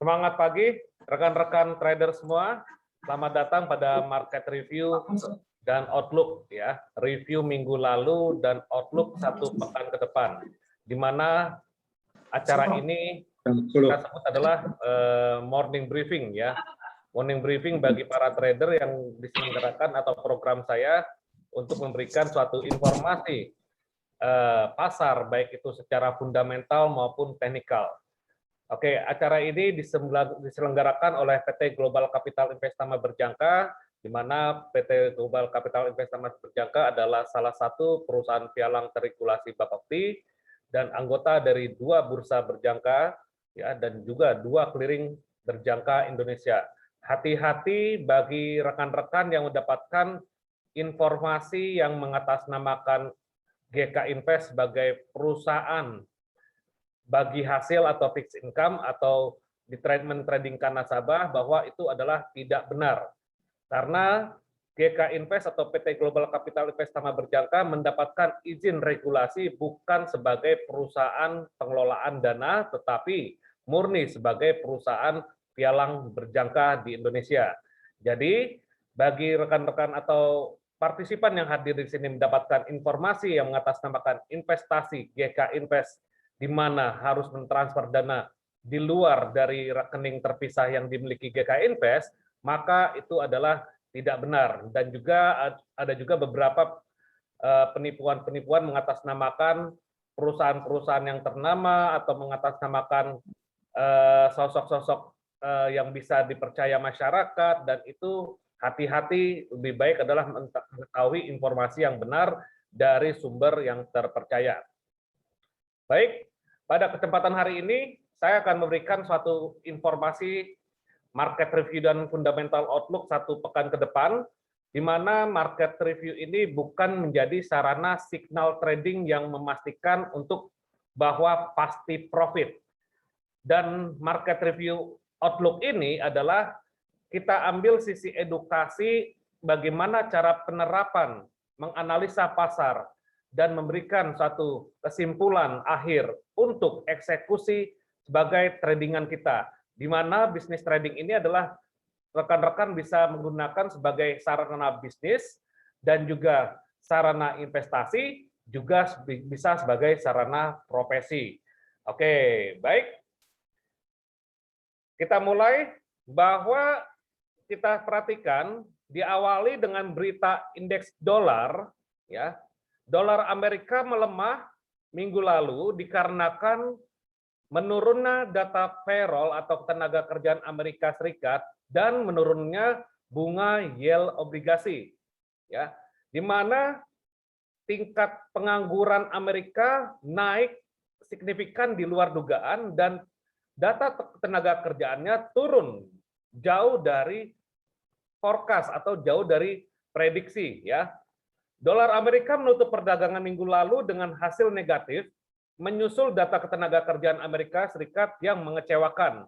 Semangat pagi, rekan-rekan trader semua. Selamat datang pada market review dan outlook ya. Review minggu lalu dan outlook satu pekan ke depan. Di mana acara ini kita sebut adalah morning briefing ya. Morning briefing bagi para trader yang diselenggarakan atau program saya untuk memberikan suatu informasi pasar baik itu secara fundamental maupun teknikal. Oke, acara ini diselenggarakan oleh PT Global Capital Investama Berjangka, di mana PT Global Capital Investama Berjangka adalah salah satu perusahaan pialang teregulasi Bapepti dan anggota dari 2 bursa berjangka ya, dan juga 2 clearing berjangka Indonesia. Hati-hati bagi rekan-rekan yang mendapatkan informasi yang mengatasnamakan GK Invest sebagai perusahaan bagi hasil atau fixed income atau mentradingkan nasabah, bahwa itu adalah tidak benar. Karena GK Invest atau PT Global Capital Investama Berjangka mendapatkan izin regulasi bukan sebagai perusahaan pengelolaan dana, tetapi murni sebagai perusahaan pialang berjangka di Indonesia. Jadi bagi rekan-rekan atau partisipan yang hadir di sini mendapatkan informasi yang mengatasnamakan investasi GK Invest, di mana harus mentransfer dana di luar dari rekening terpisah yang dimiliki GK Invest, maka itu adalah tidak benar. Dan juga ada juga beberapa penipuan-penipuan mengatasnamakan perusahaan-perusahaan yang ternama atau mengatasnamakan sosok-sosok yang bisa dipercaya masyarakat, dan itu hati-hati, lebih baik adalah mengetahui informasi yang benar dari sumber yang terpercaya. Baik, pada kesempatan hari ini saya akan memberikan suatu informasi market review dan fundamental outlook satu pekan ke depan, di mana market review ini bukan menjadi sarana signal trading yang memastikan untuk bahwa pasti profit. Dan market review outlook ini adalah kita ambil sisi edukasi bagaimana cara penerapan menganalisa pasar dan memberikan satu kesimpulan akhir untuk eksekusi sebagai tradingan kita, di mana bisnis trading ini adalah rekan-rekan bisa menggunakan sebagai sarana bisnis dan juga sarana investasi, juga bisa sebagai sarana profesi. Oke, baik. Kita mulai, bahwa kita perhatikan diawali dengan berita indeks dolar ya. Dolar Amerika melemah minggu lalu dikarenakan menurunnya data payroll atau tenaga kerjaan Amerika Serikat dan menurunnya bunga yield obligasi, ya, di mana tingkat pengangguran Amerika naik signifikan di luar dugaan dan data tenaga kerjaannya turun jauh dari forecast atau jauh dari prediksi, ya. Dolar Amerika menutup perdagangan minggu lalu dengan hasil negatif, menyusul data ketenaga kerjaan Amerika Serikat yang mengecewakan,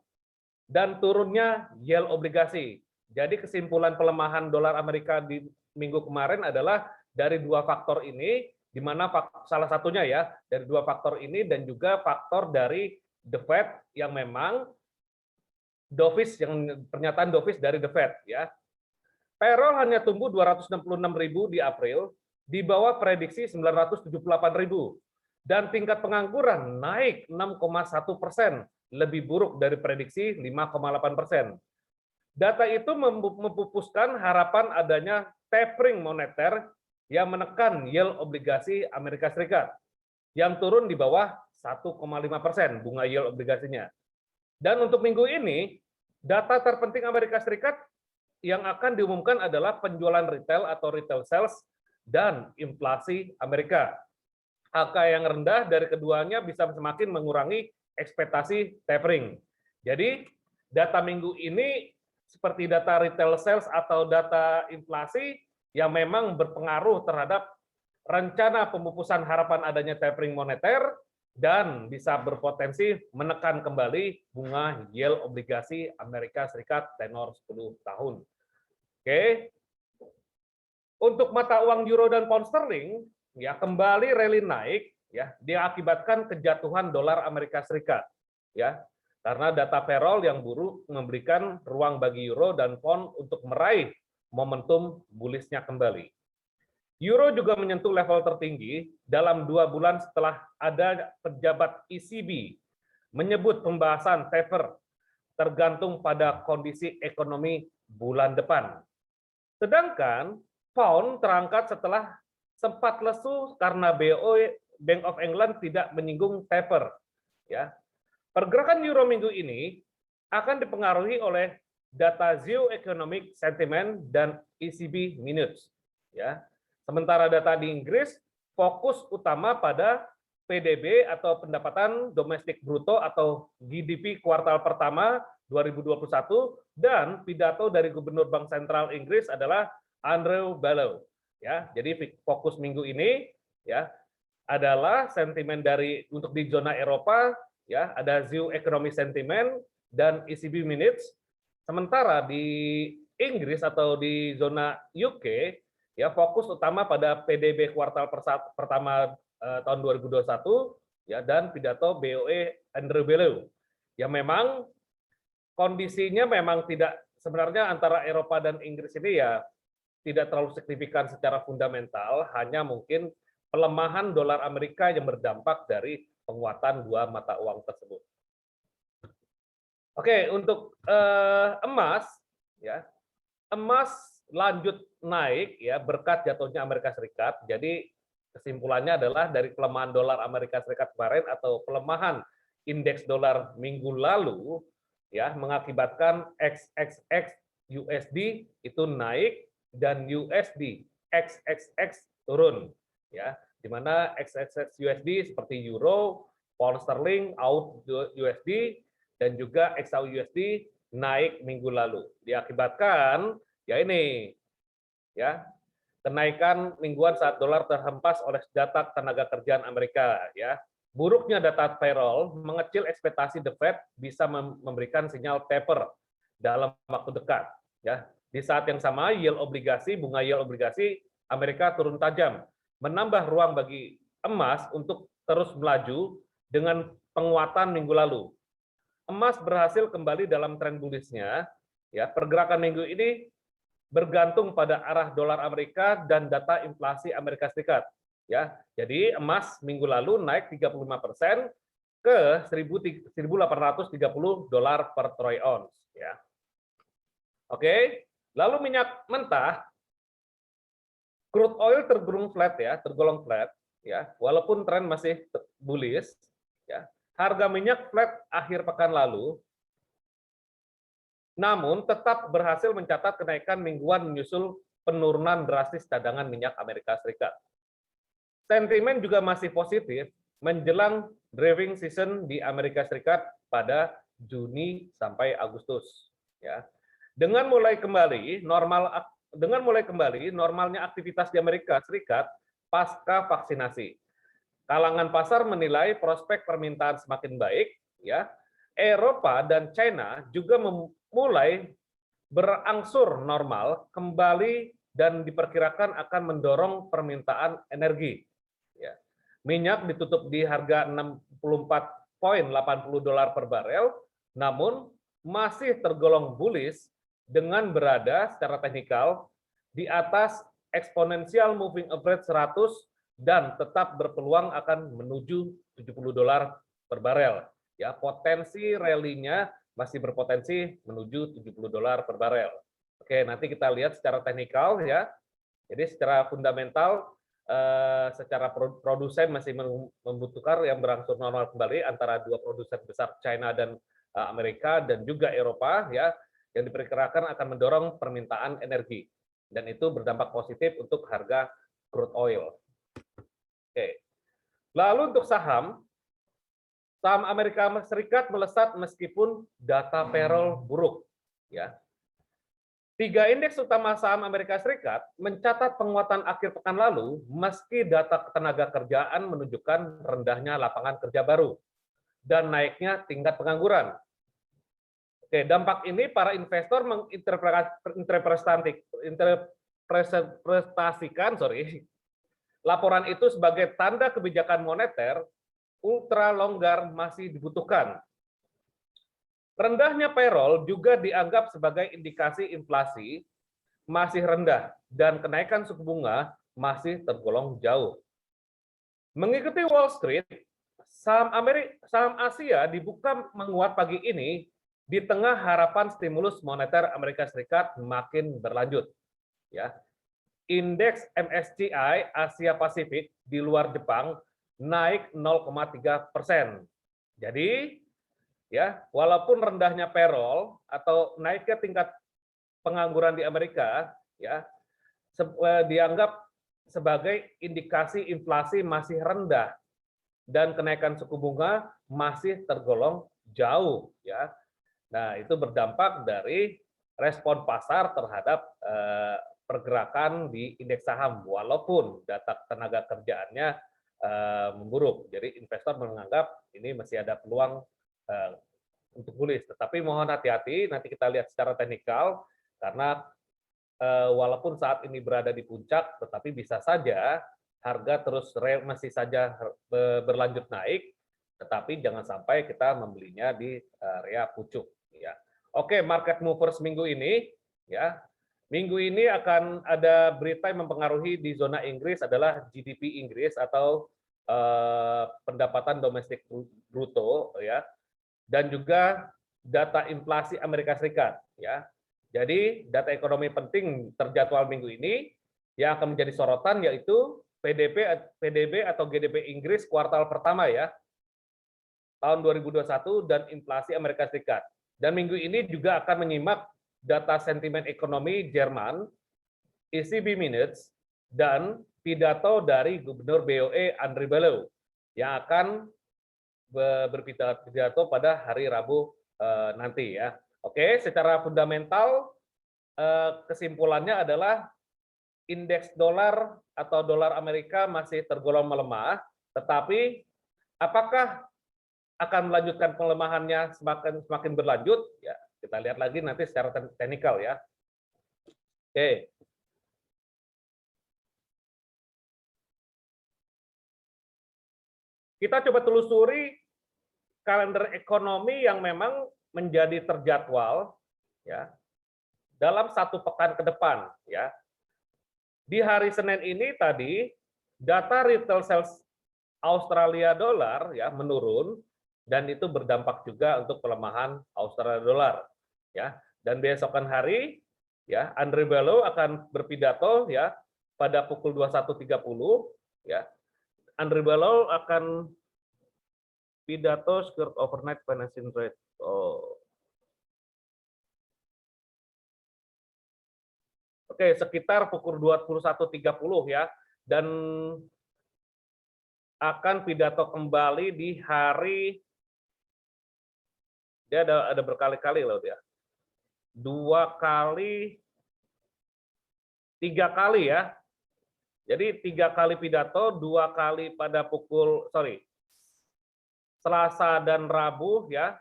dan turunnya yield obligasi. Jadi kesimpulan pelemahan dolar Amerika di minggu kemarin adalah dari 2 faktor ini, di mana salah satunya ya, dari 2 faktor ini dan juga faktor dari The Fed yang memang dovish, yang pernyataan dovish dari The Fed ya. Payroll hanya tumbuh 266.000 di April, di bawah prediksi 978.000, dan tingkat pengangguran naik 6,1%, lebih buruk dari prediksi 5,8%. Data itu memupuskan harapan adanya tapering moneter yang menekan yield obligasi Amerika Serikat, yang turun di bawah 1,5% bunga yield obligasinya. Dan untuk minggu ini, data terpenting Amerika Serikat yang akan diumumkan adalah penjualan retail atau retail sales dan inflasi Amerika. Angka yang rendah dari keduanya bisa semakin mengurangi ekspektasi tapering. Jadi data minggu ini seperti data retail sales atau data inflasi yang memang berpengaruh terhadap rencana pemupusan harapan adanya tapering moneter dan bisa berpotensi menekan kembali bunga yield obligasi Amerika Serikat tenor 10 tahun. Oke. Untuk mata uang euro dan pound sterling ya kembali rally naik ya, diakibatkan kejatuhan dolar Amerika Serikat ya. karena data payroll yang buruk memberikan ruang bagi euro dan pound untuk meraih momentum bullish-nya kembali. Euro juga menyentuh level tertinggi dalam 2 bulan setelah ada pejabat ECB menyebut pembahasan taper tergantung pada kondisi ekonomi bulan depan. Sedangkan pound terangkat setelah sempat lesu karena BOE Bank of England tidak menyinggung taper. Ya, pergerakan euro minggu ini akan dipengaruhi oleh data Economic Sentiment dan ECB Minutes. Ya, sementara data di Inggris fokus utama pada PDB atau pendapatan domestik bruto atau GDP kuartal pertama 2021 dan pidato dari Gubernur Bank Sentral Inggris adalah Andrew Bailey. Ya, jadi fokus minggu ini ya adalah sentimen dari untuk di zona Eropa ya, ada Economic Sentiment dan ECB Minutes. Sementara di Inggris atau di zona UK ya fokus utama pada PDB kuartal pertama tahun 2021 ya dan pidato BOE Andrew Bailey. Ya memang kondisinya memang tidak, sebenarnya antara Eropa dan Inggris ini ya tidak terlalu signifikan secara fundamental, hanya mungkin pelemahan dolar Amerika yang berdampak dari penguatan dua mata uang tersebut. Oke, untuk emas ya, emas lanjut naik ya berkat jatuhnya Amerika Serikat. Jadi kesimpulannya adalah dari pelemahan dolar Amerika Serikat kemarin atau pelemahan indeks dolar minggu lalu ya mengakibatkan XXX USD itu naik dan USD XXX turun ya, di mana XXX USD seperti euro, pound sterling, AUD USD dan juga XAU USD naik minggu lalu. Diakibatkan ya ini ya kenaikan mingguan saat dolar terhempas oleh data tenaga kerjaan Amerika ya. Buruknya data payroll mengecil ekspektasi The Fed bisa memberikan sinyal taper dalam waktu dekat ya. Di saat yang sama bunga yield obligasi Amerika turun tajam, menambah ruang bagi emas untuk terus melaju dengan penguatan minggu lalu. Emas berhasil kembali dalam tren bullish-nya ya. Pergerakan minggu ini bergantung pada arah dolar Amerika dan data inflasi Amerika Serikat ya. Jadi emas minggu lalu naik 35% ke 1.830 dolar per troy ounce ya. Oke, lalu minyak mentah crude oil tergolong flat ya, walaupun tren masih bullish ya. Harga minyak flat akhir pekan lalu, namun tetap berhasil mencatat kenaikan mingguan menyusul penurunan drastis cadangan minyak Amerika Serikat. Sentimen juga masih positif menjelang driving season di Amerika Serikat pada Juni sampai Agustus. Ya, dengan mulai kembali normalnya aktivitas di Amerika Serikat pasca vaksinasi. Kalangan pasar menilai prospek permintaan semakin baik, ya. Eropa dan China juga mulai berangsur normal kembali dan diperkirakan akan mendorong permintaan energi. Ya. Minyak ditutup di harga 64,80 dolar per barel, namun masih tergolong bullish dengan berada secara teknikal di atas exponential moving average 100 dan tetap berpeluang akan menuju 70 dolar per barel. Ya, potensi rally-nya masih berpotensi menuju 70 dolar per barel. Oke, nanti kita lihat secara teknikal ya. Jadi secara fundamental secara produsen masih membutuhkan yang berangsur normal kembali antara dua produsen besar China dan Amerika dan juga Eropa ya, yang diperkirakan akan mendorong permintaan energi dan itu berdampak positif untuk harga crude oil. Oke. Lalu untuk saham Amerika Serikat melesat meskipun data payroll buruk. Ya. 3 indeks utama saham Amerika Serikat mencatat penguatan akhir pekan lalu meski data tenaga kerjaan menunjukkan rendahnya lapangan kerja baru dan naiknya tingkat pengangguran. Oke, dampak ini para investor menginterpretasikan laporan itu sebagai tanda kebijakan moneter ultra longgar masih dibutuhkan. Rendahnya payroll juga dianggap sebagai indikasi inflasi masih rendah dan kenaikan suku bunga masih tergolong jauh. Mengikuti Wall Street, saham Asia dibuka menguat pagi ini di tengah harapan stimulus moneter Amerika Serikat makin berlanjut. Ya, indeks MSCI Asia Pasifik di luar Jepang naik 0,3%. Jadi, ya, walaupun rendahnya payroll atau naiknya tingkat pengangguran di Amerika, ya, dianggap sebagai indikasi inflasi masih rendah dan kenaikan suku bunga masih tergolong jauh, ya. Nah, itu berdampak dari respon pasar terhadap pergerakan di indeks saham, walaupun data tenaga kerjaannya memburuk. Jadi investor menganggap ini masih ada peluang untuk bullish. Tetapi mohon hati-hati, nanti kita lihat secara teknikal, karena walaupun saat ini berada di puncak, tetapi bisa saja harga terus masih saja berlanjut naik, tetapi jangan sampai kita membelinya di area pucuk. Ya. Oke, market movers minggu ini, ya. Minggu ini akan ada berita yang mempengaruhi di zona Inggris adalah GDP Inggris atau pendapatan domestik bruto, ya, dan juga data inflasi Amerika Serikat, ya. Jadi data ekonomi penting terjadwal minggu ini yang akan menjadi sorotan yaitu PDB atau GDP Inggris kuartal pertama, ya, tahun 2021 dan inflasi Amerika Serikat. Dan minggu ini juga akan menyimak data sentimen ekonomi Jerman, ECB minutes, dan pidato dari Gubernur BOE Andri Bello yang akan berpidato pada hari Rabu nanti, ya. Oke, secara fundamental kesimpulannya adalah indeks dolar atau dolar Amerika masih tergolong melemah, tetapi apakah akan melanjutkan pelemahannya semakin berlanjut? Ya, kita lihat lagi nanti secara teknikal, ya. Oke. Kita coba telusuri kalender ekonomi yang memang menjadi terjadwal, ya, dalam satu pekan ke depan, ya. Di hari Senin ini tadi data retail sales Australia dolar, ya, menurun dan itu berdampak juga untuk pelemahan Australia dolar, ya. Dan besokan hari, ya, Andri Bello akan berpidato, ya, pada pukul 21.30, ya. Andri Bello akan pidato skirt overnight financing rate. Oke, sekitar pukul 21.30, ya. Dan akan pidato kembali di hari, dia ada berkali-kali loh dia. 2 kali, 3 kali, ya. Jadi 3 kali pidato, 2 kali pada Selasa dan Rabu, ya,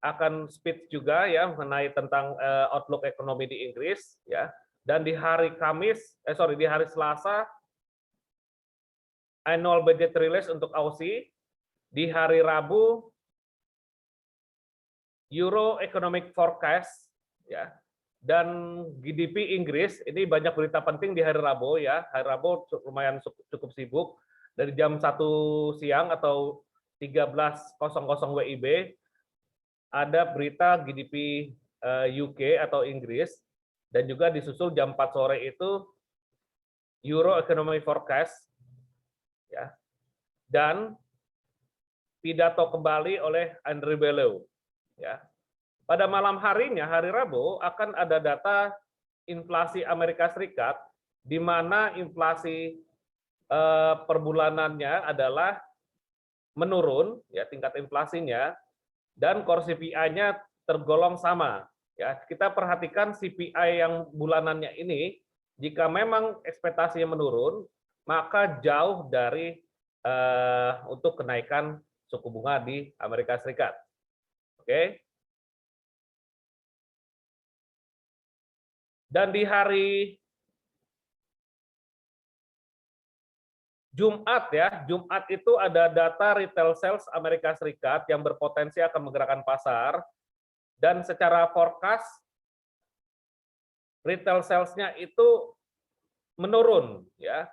akan speech juga, ya, mengenai tentang outlook ekonomi di Inggris, ya. Dan di hari di hari Selasa annual budget release untuk Aussie, di hari Rabu Euro economic forecast, ya. Dan GDP Inggris, ini banyak berita penting di hari Rabu, ya. Hari Rabu lumayan cukup sibuk dari jam 1 siang atau 13.00 WIB ada berita GDP UK atau Inggris, dan juga disusul jam 4 sore itu Euro Economic Forecast, ya, dan pidato kembali oleh Andri Bello, ya. Pada malam harinya, hari Rabu, akan ada data inflasi Amerika Serikat, di mana inflasi per bulanannya adalah menurun, ya, tingkat inflasinya, dan core CPI-nya tergolong sama. Ya, kita perhatikan CPI yang bulanannya ini, jika memang ekspektasinya menurun, maka jauh dari untuk kenaikan suku bunga di Amerika Serikat. Oke. Dan di hari Jumat, ya, Jumat itu ada data retail sales Amerika Serikat yang berpotensi akan menggerakkan pasar, dan secara forecast retail sales-nya itu menurun ya.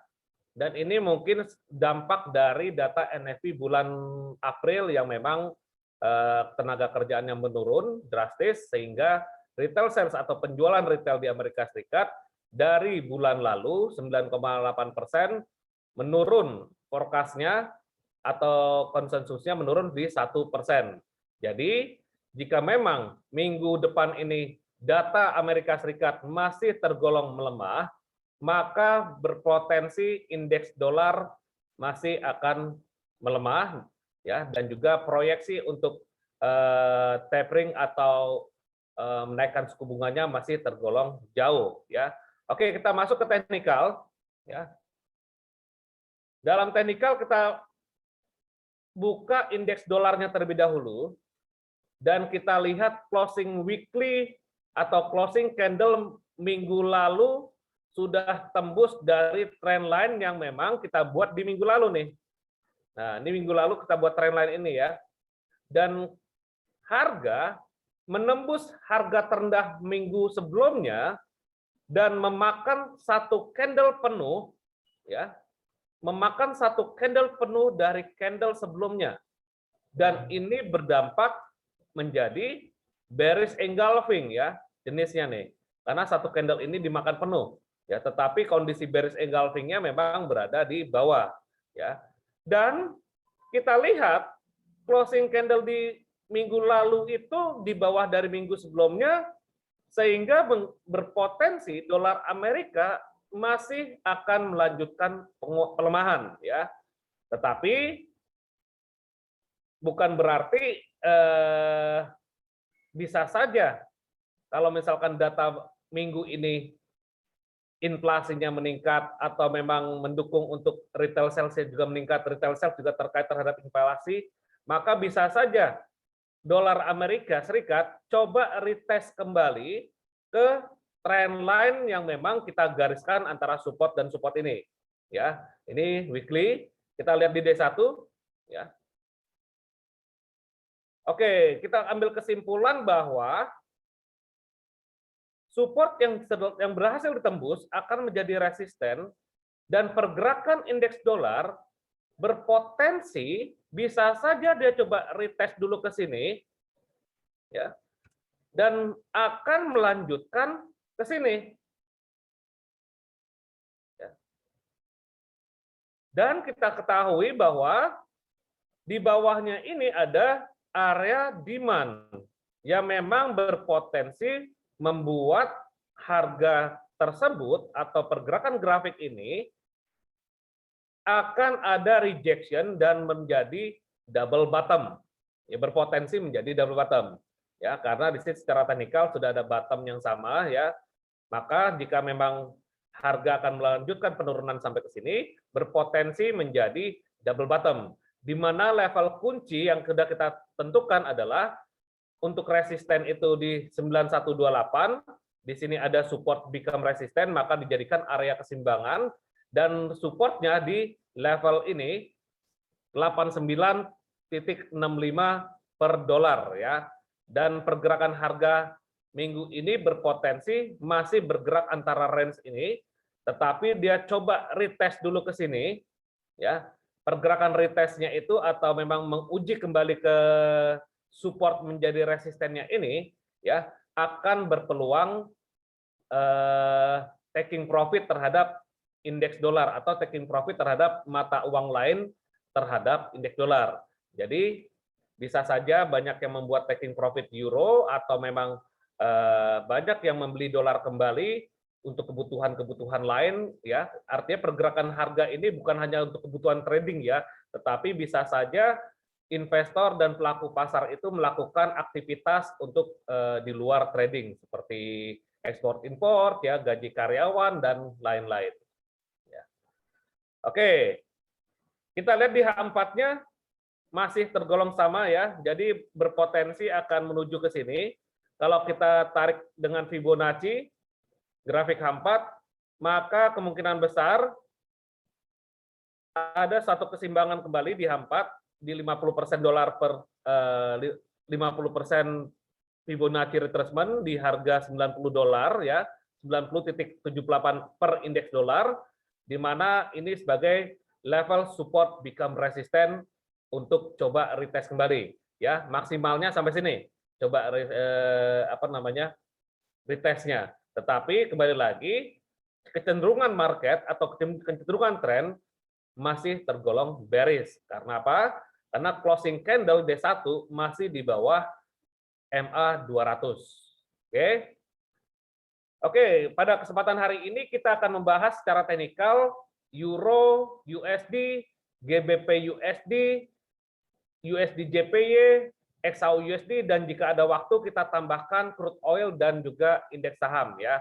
Dan ini mungkin dampak dari data NFP bulan April yang memang tenaga kerjaannya menurun drastis, sehingga retail sales atau penjualan retail di Amerika Serikat dari bulan lalu 9,8% menurun forecast-nya atau konsensusnya menurun di 1%. Jadi jika memang minggu depan ini data Amerika Serikat masih tergolong melemah, maka berpotensi indeks dolar masih akan melemah ya, dan juga proyeksi untuk tapering atau menaikkan suku bunganya masih tergolong jauh ya. Oke, kita masuk ke teknikal ya. Dalam teknikal kita buka indeks dolarnya terlebih dahulu dan kita lihat closing weekly atau closing candle minggu lalu sudah tembus dari trend line yang memang kita buat di minggu lalu nih. Nah, ini minggu lalu kita buat trend line ini ya. Dan harga menembus harga terendah minggu sebelumnya dan memakan satu candle penuh ya. Memakan satu candle penuh dari candle sebelumnya. Dan ini berdampak menjadi bearish engulfing ya, jenisnya nih. Karena satu candle ini dimakan penuh. Ya, tetapi kondisi bearish engulfing-nya memang berada di bawah ya. Dan kita lihat closing candle di minggu lalu itu di bawah dari minggu sebelumnya, sehingga berpotensi dolar Amerika masih akan melanjutkan pelemahan ya. Tetapi bukan berarti bisa saja kalau misalkan data minggu ini inflasinya meningkat atau memang mendukung untuk retail sales juga meningkat, retail sales juga terkait terhadap inflasi, maka bisa saja dolar Amerika Serikat coba retest kembali ke trend line yang memang kita gariskan antara support dan support ini. Ya, ini weekly, kita lihat di D1 ya. Oke, kita ambil kesimpulan bahwa support yang berhasil ditembus akan menjadi resisten dan pergerakan indeks dolar berpotensi bisa saja dia coba retest dulu ke sini ya, dan akan melanjutkan ke sini ya. Dan kita ketahui bahwa di bawahnya ini ada area demand yang memang berpotensi membuat harga tersebut atau pergerakan grafik ini akan ada rejection dan menjadi double bottom. Ya, berpotensi menjadi double bottom. Ya, karena di sini secara teknikal sudah ada bottom yang sama ya. Maka jika memang harga akan melanjutkan penurunan sampai ke sini, berpotensi menjadi double bottom. Di mana level kunci yang sudah kita tentukan adalah untuk resisten itu di 9128, di sini ada support become resisten, maka dijadikan area keseimbangan, dan supportnya di level ini 89.65 per dolar ya. Dan pergerakan harga minggu ini berpotensi masih bergerak antara range ini, tetapi dia coba retest dulu ke sini ya. Pergerakan retestnya itu atau memang menguji kembali ke support menjadi resistennya ini ya, akan berpeluang taking profit terhadap indeks dolar atau taking profit terhadap mata uang lain terhadap indeks dolar. Jadi bisa saja banyak yang membuat taking profit euro atau memang banyak yang membeli dolar kembali untuk kebutuhan-kebutuhan lain ya. Artinya pergerakan harga ini bukan hanya untuk kebutuhan trading ya, tetapi bisa saja investor dan pelaku pasar itu melakukan aktivitas untuk di luar trading seperti ekspor impor ya, gaji karyawan dan lain-lain. Ya. Oke. Kita lihat di H4-nya masih tergolong sama ya. Jadi berpotensi akan menuju ke sini. Kalau kita tarik dengan Fibonacci grafik H4, maka kemungkinan besar ada satu keseimbangan kembali di H4 di 50% dolar per 50% Fibonacci retracement di harga $90 ya, 90.78 per indeks dolar, di mana ini sebagai level support become resistant untuk coba retest kembali ya, maksimalnya sampai sini. Coba retestnya. Tetapi kembali lagi kecenderungan market atau kecenderungan tren masih tergolong bearish. Karena apa? Karena closing candle D1 masih di bawah MA 200. Oke. Oke, pada kesempatan hari ini kita akan membahas secara teknikal Euro, USD, GBP USD, USD JPY, XAU USD, dan jika ada waktu kita tambahkan crude oil dan juga indeks saham ya.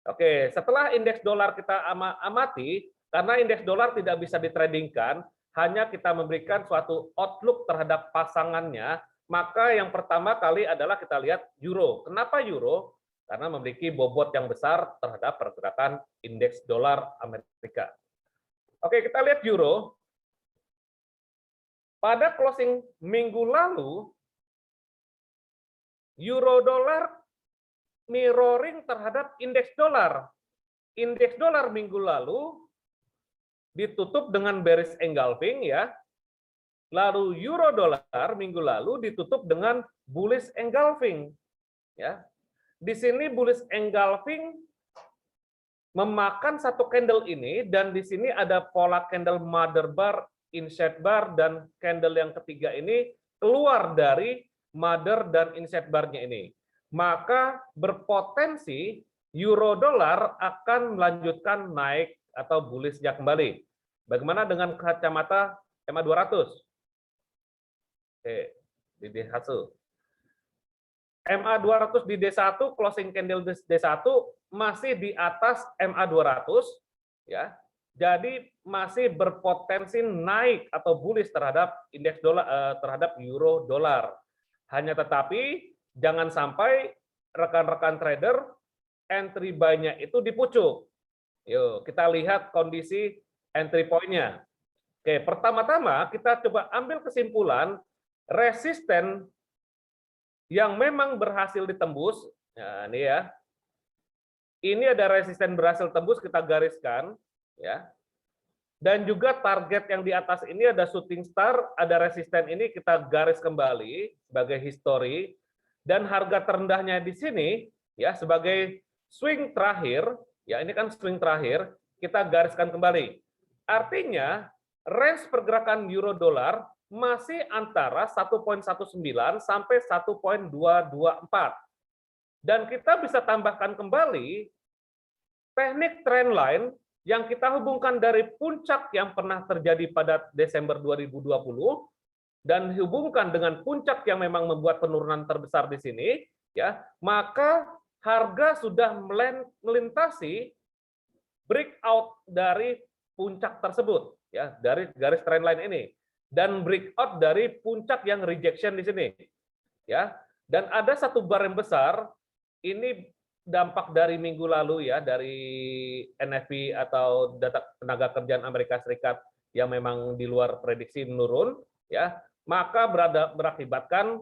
Oke, setelah indeks dolar kita amati, karena indeks dolar tidak bisa ditradingkan, hanya kita memberikan suatu outlook terhadap pasangannya, maka yang pertama kali adalah kita lihat euro. Kenapa euro? Karena memiliki bobot yang besar terhadap pergerakan indeks dolar Amerika. Oke, kita lihat euro. Pada closing minggu lalu, euro dolar mirroring terhadap indeks dolar. Indeks dolar minggu lalu ditutup dengan bearish engulfing ya. Lalu euro dolar minggu lalu ditutup dengan bullish engulfing ya. Di sini bullish engulfing memakan satu candle ini, dan di sini ada pola candle mother bar, inside bar, dan candle yang ketiga ini keluar dari mother dan inside bar-nya ini. Maka berpotensi euro dolar akan melanjutkan naik atau bullish-nya kembali. Bagaimana dengan kacamata MA 200? Oke, di D1. MA 200 di D1, closing candle D1 masih di atas MA 200 ya. Jadi masih berpotensi naik atau bullish terhadap indeks dolar terhadap euro dolar. Hanya tetapi jangan sampai rekan-rekan trader entry buy-nya itu dipucuk. Yuk, kita lihat kondisi entry point-nya. Oke, pertama-tama kita coba ambil kesimpulan resisten yang memang berhasil ditembus. Nah, ini ya. Ini ada resisten berhasil tembus, kita gariskan ya. Dan juga target yang di atas ini ada shooting star, ada resisten ini kita garis kembali sebagai histori, dan harga terendahnya di sini ya sebagai swing terakhir, ya ini kan swing terakhir, kita gariskan kembali. Artinya range pergerakan euro dolar masih antara 1.19 sampai 1.224. Dan kita bisa tambahkan kembali teknik trendline yang kita hubungkan dari puncak yang pernah terjadi pada Desember 2020 dan hubungkan dengan puncak yang memang membuat penurunan terbesar di sini, ya, maka harga sudah melintasi breakout dari puncak tersebut, ya, dari garis trendline ini, dan breakout dari puncak yang rejection di sini, ya. Dan ada satu bar yang besar, ini dampak dari minggu lalu ya, dari NFP atau data tenaga kerjaan Amerika Serikat yang memang di luar prediksi menurun, ya, maka berakibatkan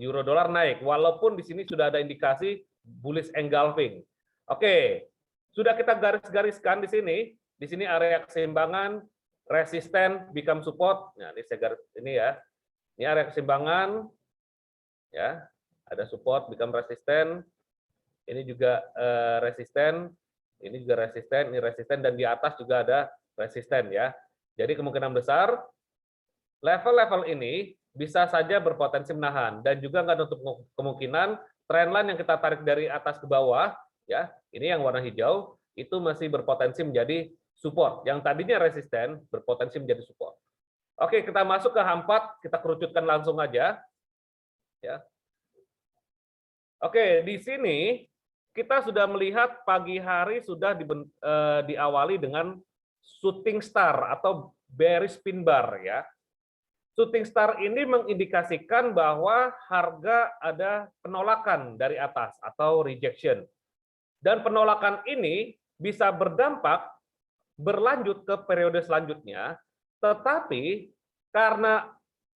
euro dolar naik, walaupun di sini sudah ada indikasi bullish engulfing. Oke, sudah kita garis-gariskan di sini area keseimbangan, resisten, become support. Nah, ini saya garis ini ya. Ini area keseimbangan, ya, ada support, become resisten. Ini juga resisten, ini juga resisten, ini resisten, dan di atas juga ada resisten ya. Jadi kemungkinan besar level-level ini bisa saja berpotensi menahan, dan juga nggak untuk kemungkinan trendline yang kita tarik dari atas ke bawah ya, ini yang warna hijau itu masih berpotensi menjadi support. Yang tadinya resisten berpotensi menjadi support. Oke, kita masuk ke H4, kita kerucutkan langsung aja ya. Oke, di sini kita sudah melihat pagi hari sudah diawali dengan shooting star atau bearish pin bar ya. Shooting star ini mengindikasikan bahwa harga ada penolakan dari atas atau rejection. Dan penolakan ini bisa berdampak berlanjut ke periode selanjutnya, tetapi karena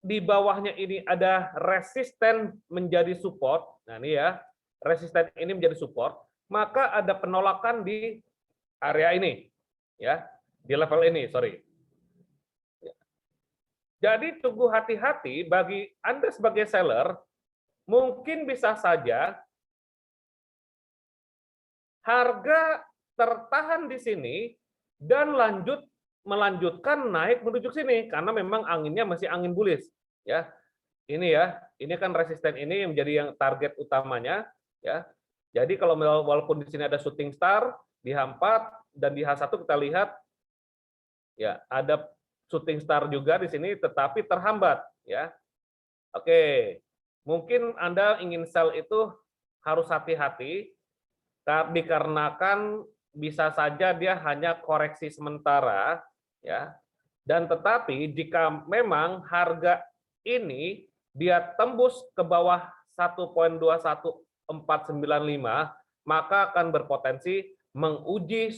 di bawahnya ini ada resisten menjadi support. Nah, ini ya, resisten ini menjadi support, maka ada penolakan di area ini, ya, di level ini, sorry. Jadi tunggu hati-hati bagi Anda sebagai seller, mungkin bisa saja harga tertahan di sini dan melanjutkan naik menuju sini karena memang anginnya masih angin bullish, ya. Ini ya, ini kan resisten ini yang menjadi yang target utamanya, ya. Jadi kalau walaupun di sini ada shooting star di H4 dan di H1 kita lihat ya, ada shooting star juga di sini tetapi terhambat, ya. Oke. Mungkin Anda ingin sell itu harus hati-hati dikarenakan bisa saja dia hanya koreksi sementara, ya. Dan tetapi jika memang harga ini dia tembus ke bawah 1.21495, maka akan berpotensi menguji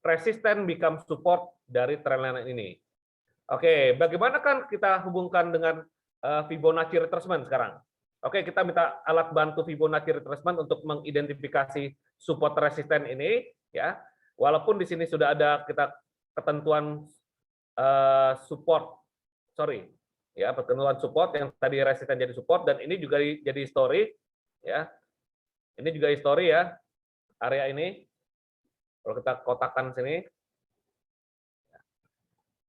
resisten become support dari trendline ini. Oke, bagaimana kan kita hubungkan dengan Fibonacci retracement sekarang? Oke, kita minta alat bantu Fibonacci retracement untuk mengidentifikasi support resisten ini, ya. Walaupun di sini sudah ada kita ketentuan support, sorry, ya, ketentuan support yang tadi resisten jadi support dan ini juga jadi history, ya. Ini juga history ya, area ini. Kalau kita kotakkan sini,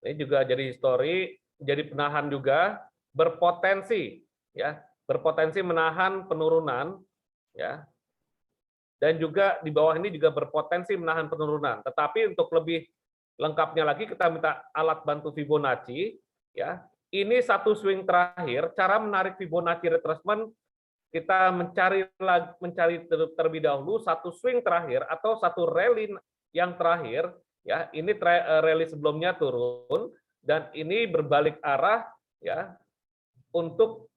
ini juga jadi history, jadi penahan juga, berpotensi, ya. Berpotensi menahan penurunan, ya, dan juga di bawah ini juga berpotensi menahan penurunan. Tetapi untuk lebih lengkapnya lagi kita minta alat bantu Fibonacci, ya. Ini satu swing terakhir. Cara menarik Fibonacci retracement kita mencari terlebih dahulu satu swing terakhir atau satu rally yang terakhir, ya. Ini rally sebelumnya turun dan ini berbalik arah, ya, untuk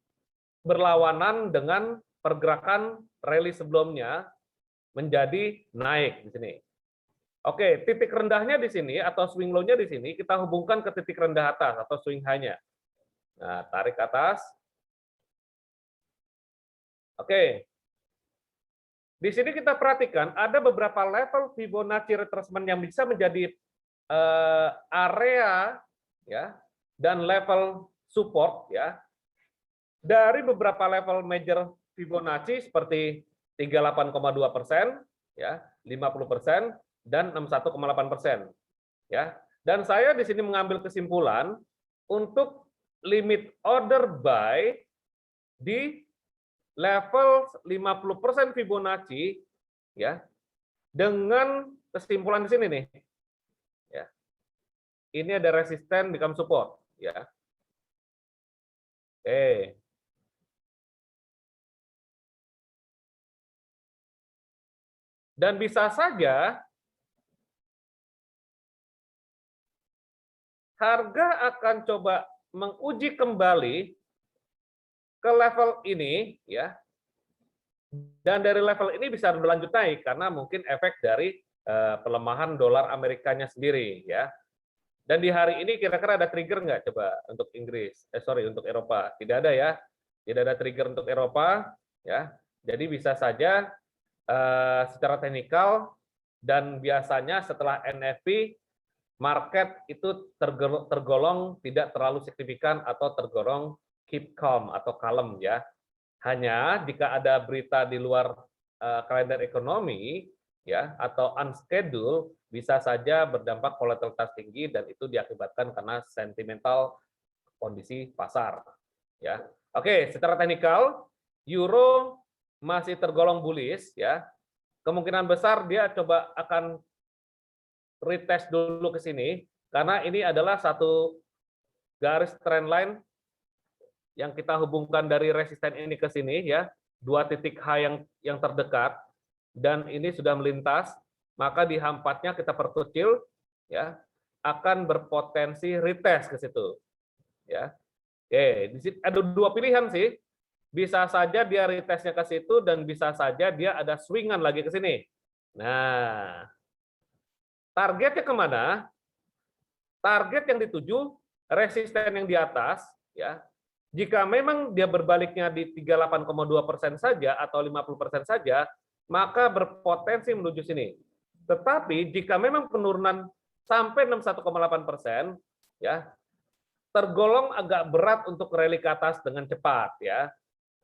berlawanan dengan pergerakan rally sebelumnya menjadi naik di sini. Oke, titik rendahnya di sini atau swing low-nya di sini kita hubungkan ke titik rendah atas atau swing high-nya. Nah, tarik ke atas. Oke. Di sini kita perhatikan ada beberapa level Fibonacci retracement yang bisa menjadi area, ya, dan level support, ya. Dari beberapa level major Fibonacci seperti 38,2%, ya, 50%, dan 61,8%, ya. Dan saya di sini mengambil kesimpulan untuk limit order buy di level 50% Fibonacci, ya, dengan kesimpulan di sini nih, ya. Ini ada resisten become support, ya. Oke. Dan bisa saja harga akan coba menguji kembali ke level ini, ya. Dan dari level ini bisa berlanjut naik karena mungkin efek dari pelemahan dolar Amerikanya sendiri, ya. Dan di hari ini kira-kira ada trigger nggak coba untuk Inggris? Untuk Eropa. Tidak ada ya. Tidak ada trigger untuk Eropa, ya. Jadi bisa saja secara teknikal dan biasanya setelah NFP market itu tergolong tidak terlalu signifikan atau tergolong keep calm atau kalem, ya. Hanya jika ada berita di luar kalender ekonomi, ya, atau unscheduled bisa saja berdampak volatilitas tinggi dan itu diakibatkan karena sentimental kondisi pasar, ya. Oke, secara teknikal euro masih tergolong bullish, ya. Kemungkinan besar dia coba akan retest dulu ke sini karena ini adalah satu garis trendline yang kita hubungkan dari resisten ini ke sini, ya, dua titik high yang terdekat dan ini sudah melintas, maka di H4-nya kita perkecil, ya, akan berpotensi retest ke situ, ya. Oke, di sini ada dua pilihan sih. Bisa saja dia retestnya ke situ dan bisa saja dia ada swingan lagi ke sini. Nah, targetnya kemana? Target yang dituju resisten yang di atas, ya, Jika memang dia berbaliknya di 38,2% saja atau 50% saja, maka berpotensi menuju sini. Tetapi jika memang penurunan sampai 61,8%, ya, tergolong agak berat untuk rally ke atas dengan cepat, ya.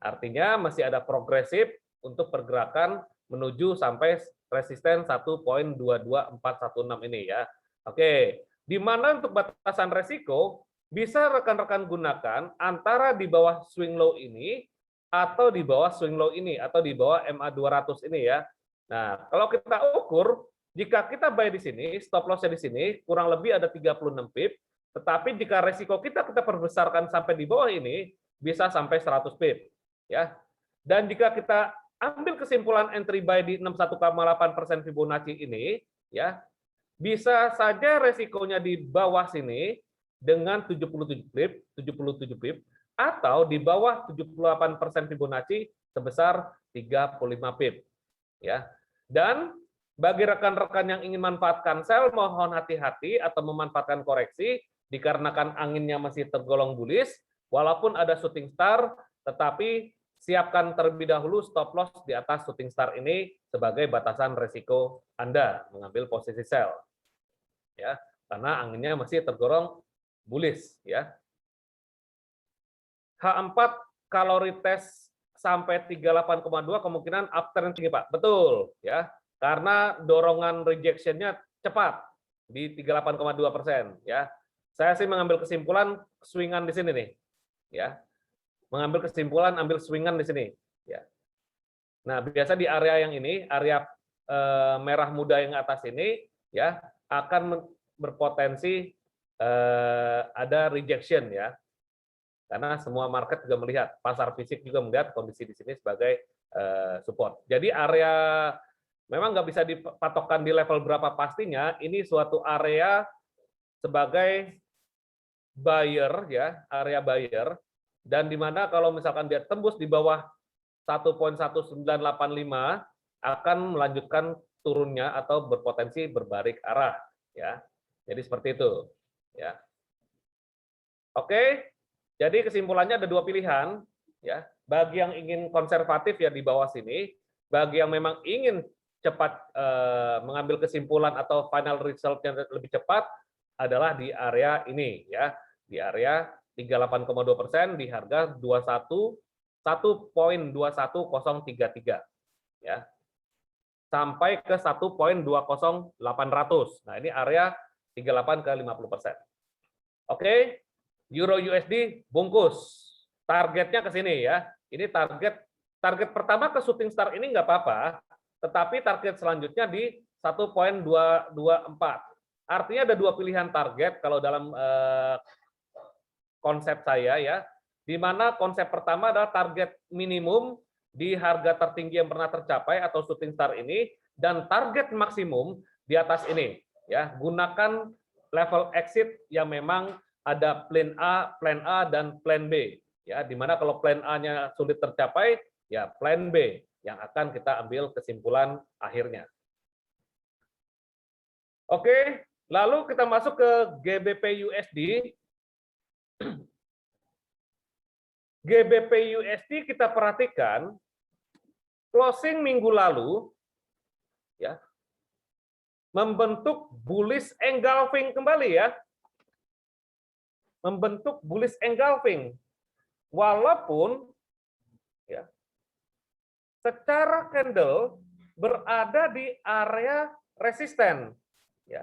Artinya masih ada progresif untuk pergerakan menuju sampai resisten 1.22416 ini, ya. Oke, di mana untuk batasan resiko bisa rekan-rekan gunakan antara di bawah swing low ini atau di bawah swing low ini atau di bawah MA 200 ini, ya. Nah, kalau kita ukur, jika kita buy di sini, stop loss-nya di sini kurang lebih ada 36 pip, tetapi jika resiko kita perbesarkan sampai di bawah ini bisa sampai 100 pip, ya. Dan jika kita ambil kesimpulan entry buy di 61,8% Fibonacci ini, ya, bisa saja resikonya di bawah sini dengan 77 pip atau di bawah 78% Fibonacci sebesar 35 pip, ya. Dan bagi rekan-rekan yang ingin manfaatkan sell, mohon hati-hati atau memanfaatkan koreksi dikarenakan anginnya masih tergolong bullish, walaupun ada shooting star, tetapi siapkan terlebih dahulu stop loss di atas shooting star ini sebagai batasan resiko Anda mengambil posisi sell, ya, karena anginnya masih tergolong bullish, ya. H4 kalori test sampai 38,2 kemungkinan uptrend tinggi, Pak. Betul, ya. Karena dorongan rejection-nya cepat di 38,2%, ya. Saya sih mengambil kesimpulan swingan di sini nih, ya. Mengambil kesimpulan ambil swingan di sini, ya. Nah, biasa di area yang ini, area merah muda yang atas ini, ya, akan berpotensi ada rejection, ya. Karena semua market juga melihat, pasar fisik juga melihat kondisi di sini sebagai support. Jadi area memang nggak bisa dipatokkan di level berapa pastinya, ini suatu area sebagai buyer, ya, area buyer, dan di mana kalau misalkan dia tembus di bawah 1.1985 akan melanjutkan turunnya atau berpotensi berbalik arah, ya. Jadi seperti itu, ya. Oke. Jadi kesimpulannya ada dua pilihan, ya. Bagi yang ingin konservatif ya di bawah sini, bagi yang memang ingin cepat mengambil kesimpulan atau final result-nya lebih cepat adalah di area ini, ya, di area 38,2% di harga 1.21033, ya, sampai ke 1.20800. Nah, ini area 38 ke 50%. Oke. Euro USD bungkus. Targetnya ke sini, ya. Ini target pertama ke shooting star ini nggak apa-apa, tetapi target selanjutnya di 1.224. Artinya ada dua pilihan target kalau dalam konsep saya, ya. Di mana konsep pertama adalah target minimum di harga tertinggi yang pernah tercapai atau shooting star ini dan target maksimum di atas ini, ya. Gunakan level exit yang memang ada plan A dan plan B, ya, di mana kalau plan A-nya sulit tercapai, ya plan B yang akan kita ambil kesimpulan akhirnya. Oke, lalu kita masuk ke GBP USD. GBP USD kita perhatikan closing minggu lalu, ya, membentuk bullish engulfing kembali, ya. Membentuk bullish engulfing, walaupun, ya, secara candle berada di area resisten, ya,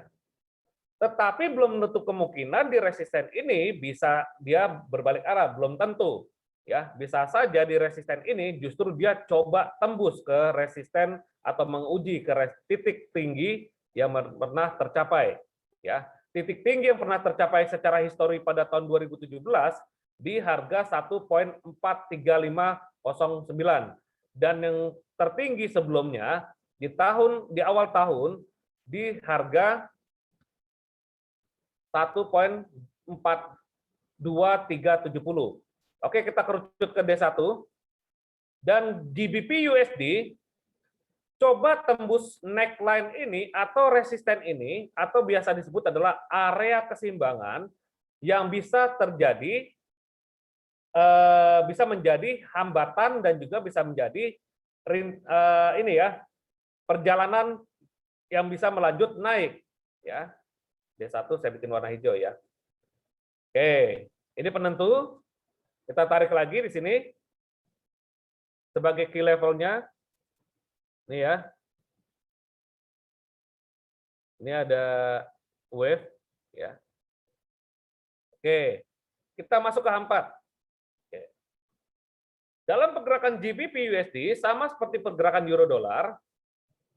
tetapi belum menutup kemungkinan di resisten ini bisa dia berbalik arah, belum tentu, ya. Bisa saja di resisten ini justru dia coba tembus ke resisten atau menguji ke titik tinggi yang pernah tercapai, ya. Titik tinggi yang pernah tercapai secara histori pada tahun 2017 di harga 1.43509 dan yang tertinggi sebelumnya di awal tahun di harga 1.42370. Oke, kita kerucut ke D1 dan GBP USD coba tembus neckline ini atau resisten ini atau biasa disebut adalah area keseimbangan yang bisa terjadi bisa menjadi hambatan dan juga bisa menjadi ini ya, perjalanan yang bisa melanjut naik ya. D1 saya bikin warna hijau ya. Oke, ini penentu. Kita tarik lagi di sini sebagai key levelnya. Ini ya. Ini ada wave ya. Oke. Kita masuk ke H4. Oke. Dalam pergerakan GBP USD sama seperti pergerakan euro dolar,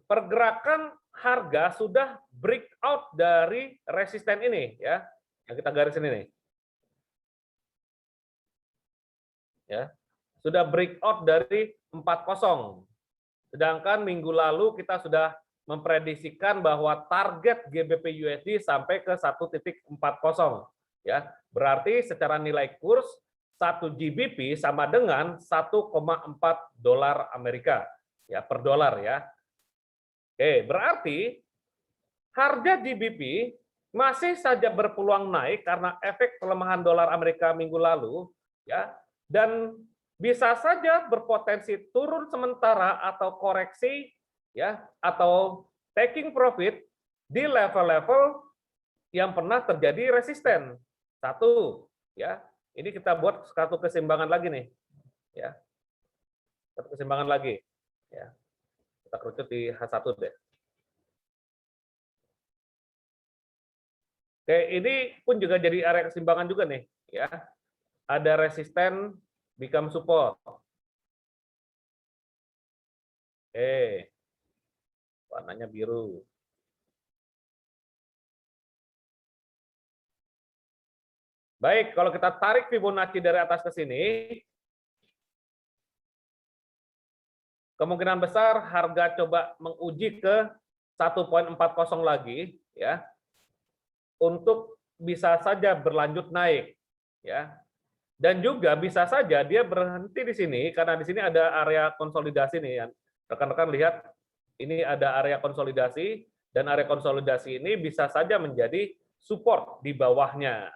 pergerakan harga sudah breakout dari resisten ini ya. Yang kita garis ini nih. Ya. Sudah breakout dari 40. Sedangkan minggu lalu kita sudah memprediksikan bahwa target GBP USD sampai ke 1.40 ya. Berarti secara nilai kurs 1 GBP sama dengan 1,4 dolar Amerika ya per dolar ya. Oke, berarti harga GBP masih saja berpeluang naik karena efek pelemahan dolar Amerika minggu lalu ya, dan bisa saja berpotensi turun sementara atau koreksi ya, atau taking profit di level-level yang pernah terjadi resisten. Satu ya, ini kita buat satu keseimbangan lagi nih ya. Satu keseimbangan lagi ya. Kita kerucut di H1 deh. Oke, ini pun juga jadi area keseimbangan juga nih ya. Ada resisten become support. Oke. Warnanya biru. Baik, kalau kita tarik Fibonacci dari atas ke sini, kemungkinan besar harga coba menguji ke 1.40 lagi ya. Untuk bisa saja berlanjut naik ya. Dan juga bisa saja dia berhenti di sini karena di sini ada area konsolidasi nih. Rekan-rekan lihat ini ada area konsolidasi dan area konsolidasi ini bisa saja menjadi support di bawahnya.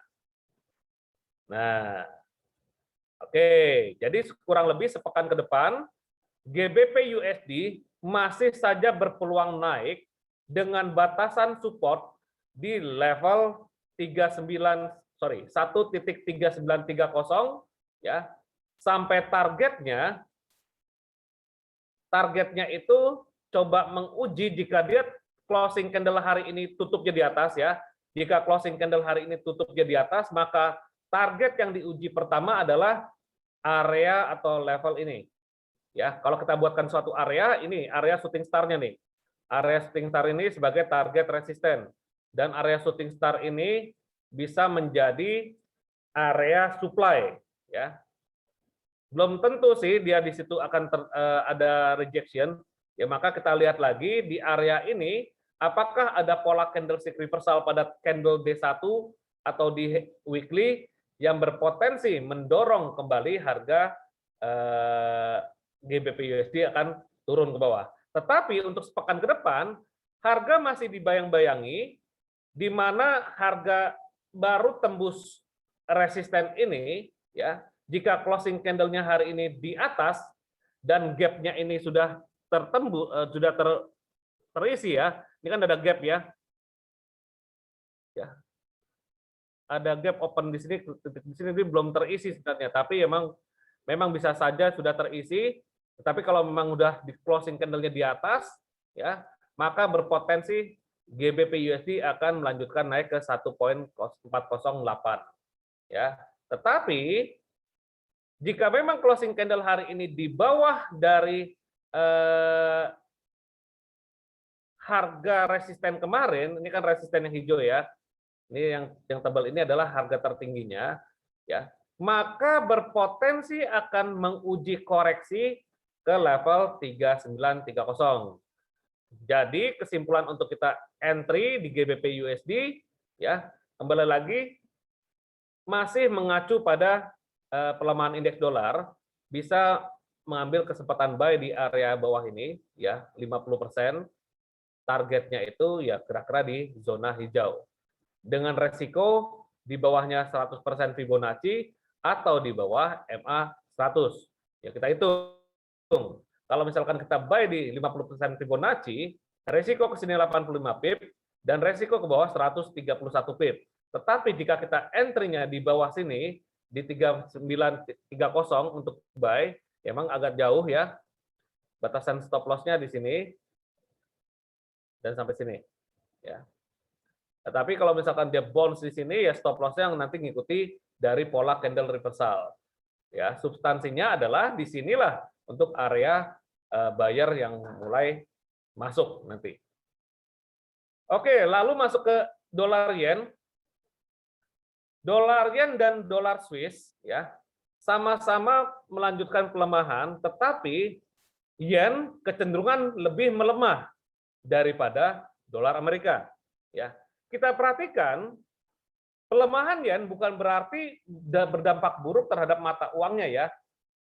Nah, oke, jadi kurang lebih sepekan ke depan GBP USD masih saja berpeluang naik dengan batasan support di level 1.3930 ya, sampai targetnya itu coba menguji jika dia closing candle hari ini tutupnya di atas ya. Jika closing candle hari ini tutupnya di atas, maka target yang diuji pertama adalah area atau level ini. Ya, kalau kita buatkan suatu area, ini area shooting star-nya nih. Area shooting star ini sebagai target resisten. Dan area shooting star ini bisa menjadi area supply ya. Belum tentu sih dia di situ akan ada rejection ya, maka kita lihat lagi di area ini apakah ada pola candlestick reversal pada candle D1 atau di weekly yang berpotensi mendorong kembali harga GBP USD akan turun ke bawah. Tetapi untuk sepekan ke depan harga masih dibayang-bayangi di mana harga baru tembus resisten ini ya, jika closing candle-nya hari ini di atas dan gap-nya ini sudah terisi ya. Ini kan ada gap ya. Ya. Ada gap open di sini ini belum terisi sebenarnya, tapi memang bisa saja sudah terisi, tetapi kalau memang udah di closing candle-nya di atas ya, maka berpotensi GBP USD akan melanjutkan naik ke 1.408 ya. Tetapi jika memang closing candle hari ini di bawah dari harga resisten kemarin, ini kan resisten yang hijau ya. Ini yang tebal ini adalah harga tertingginya ya. Maka berpotensi akan menguji koreksi ke level 3930. Jadi kesimpulan untuk kita entry di GBP USD ya, kembali lagi masih mengacu pada pelemahan indeks dolar, bisa mengambil kesempatan buy di area bawah ini ya, 50%. Targetnya itu ya kira-kira di zona hijau. Dengan resiko di bawahnya 100% Fibonacci atau di bawah MA 100. Ya kita hitung. Kalau misalkan kita buy di 50% Fibonacci, resiko ke sini 85 pip dan resiko ke bawah 131 pip. Tetapi jika kita entry-nya di bawah sini di 3930 untuk buy, emang agak jauh ya. Batasan stop loss-nya di sini dan sampai sini ya. Tetapi kalau misalkan dia bounce di sini ya stop loss-nya yang nanti ngikuti dari pola candle reversal. Ya, substansinya adalah di sinilah untuk area buyer yang mulai masuk nanti. Oke, lalu masuk ke dolar yen. Dolar yen dan dolar Swiss ya sama-sama melanjutkan pelemahan, tetapi yen kecenderungan lebih melemah daripada dolar Amerika. Ya, kita perhatikan pelemahan yen bukan berarti berdampak buruk terhadap mata uangnya ya.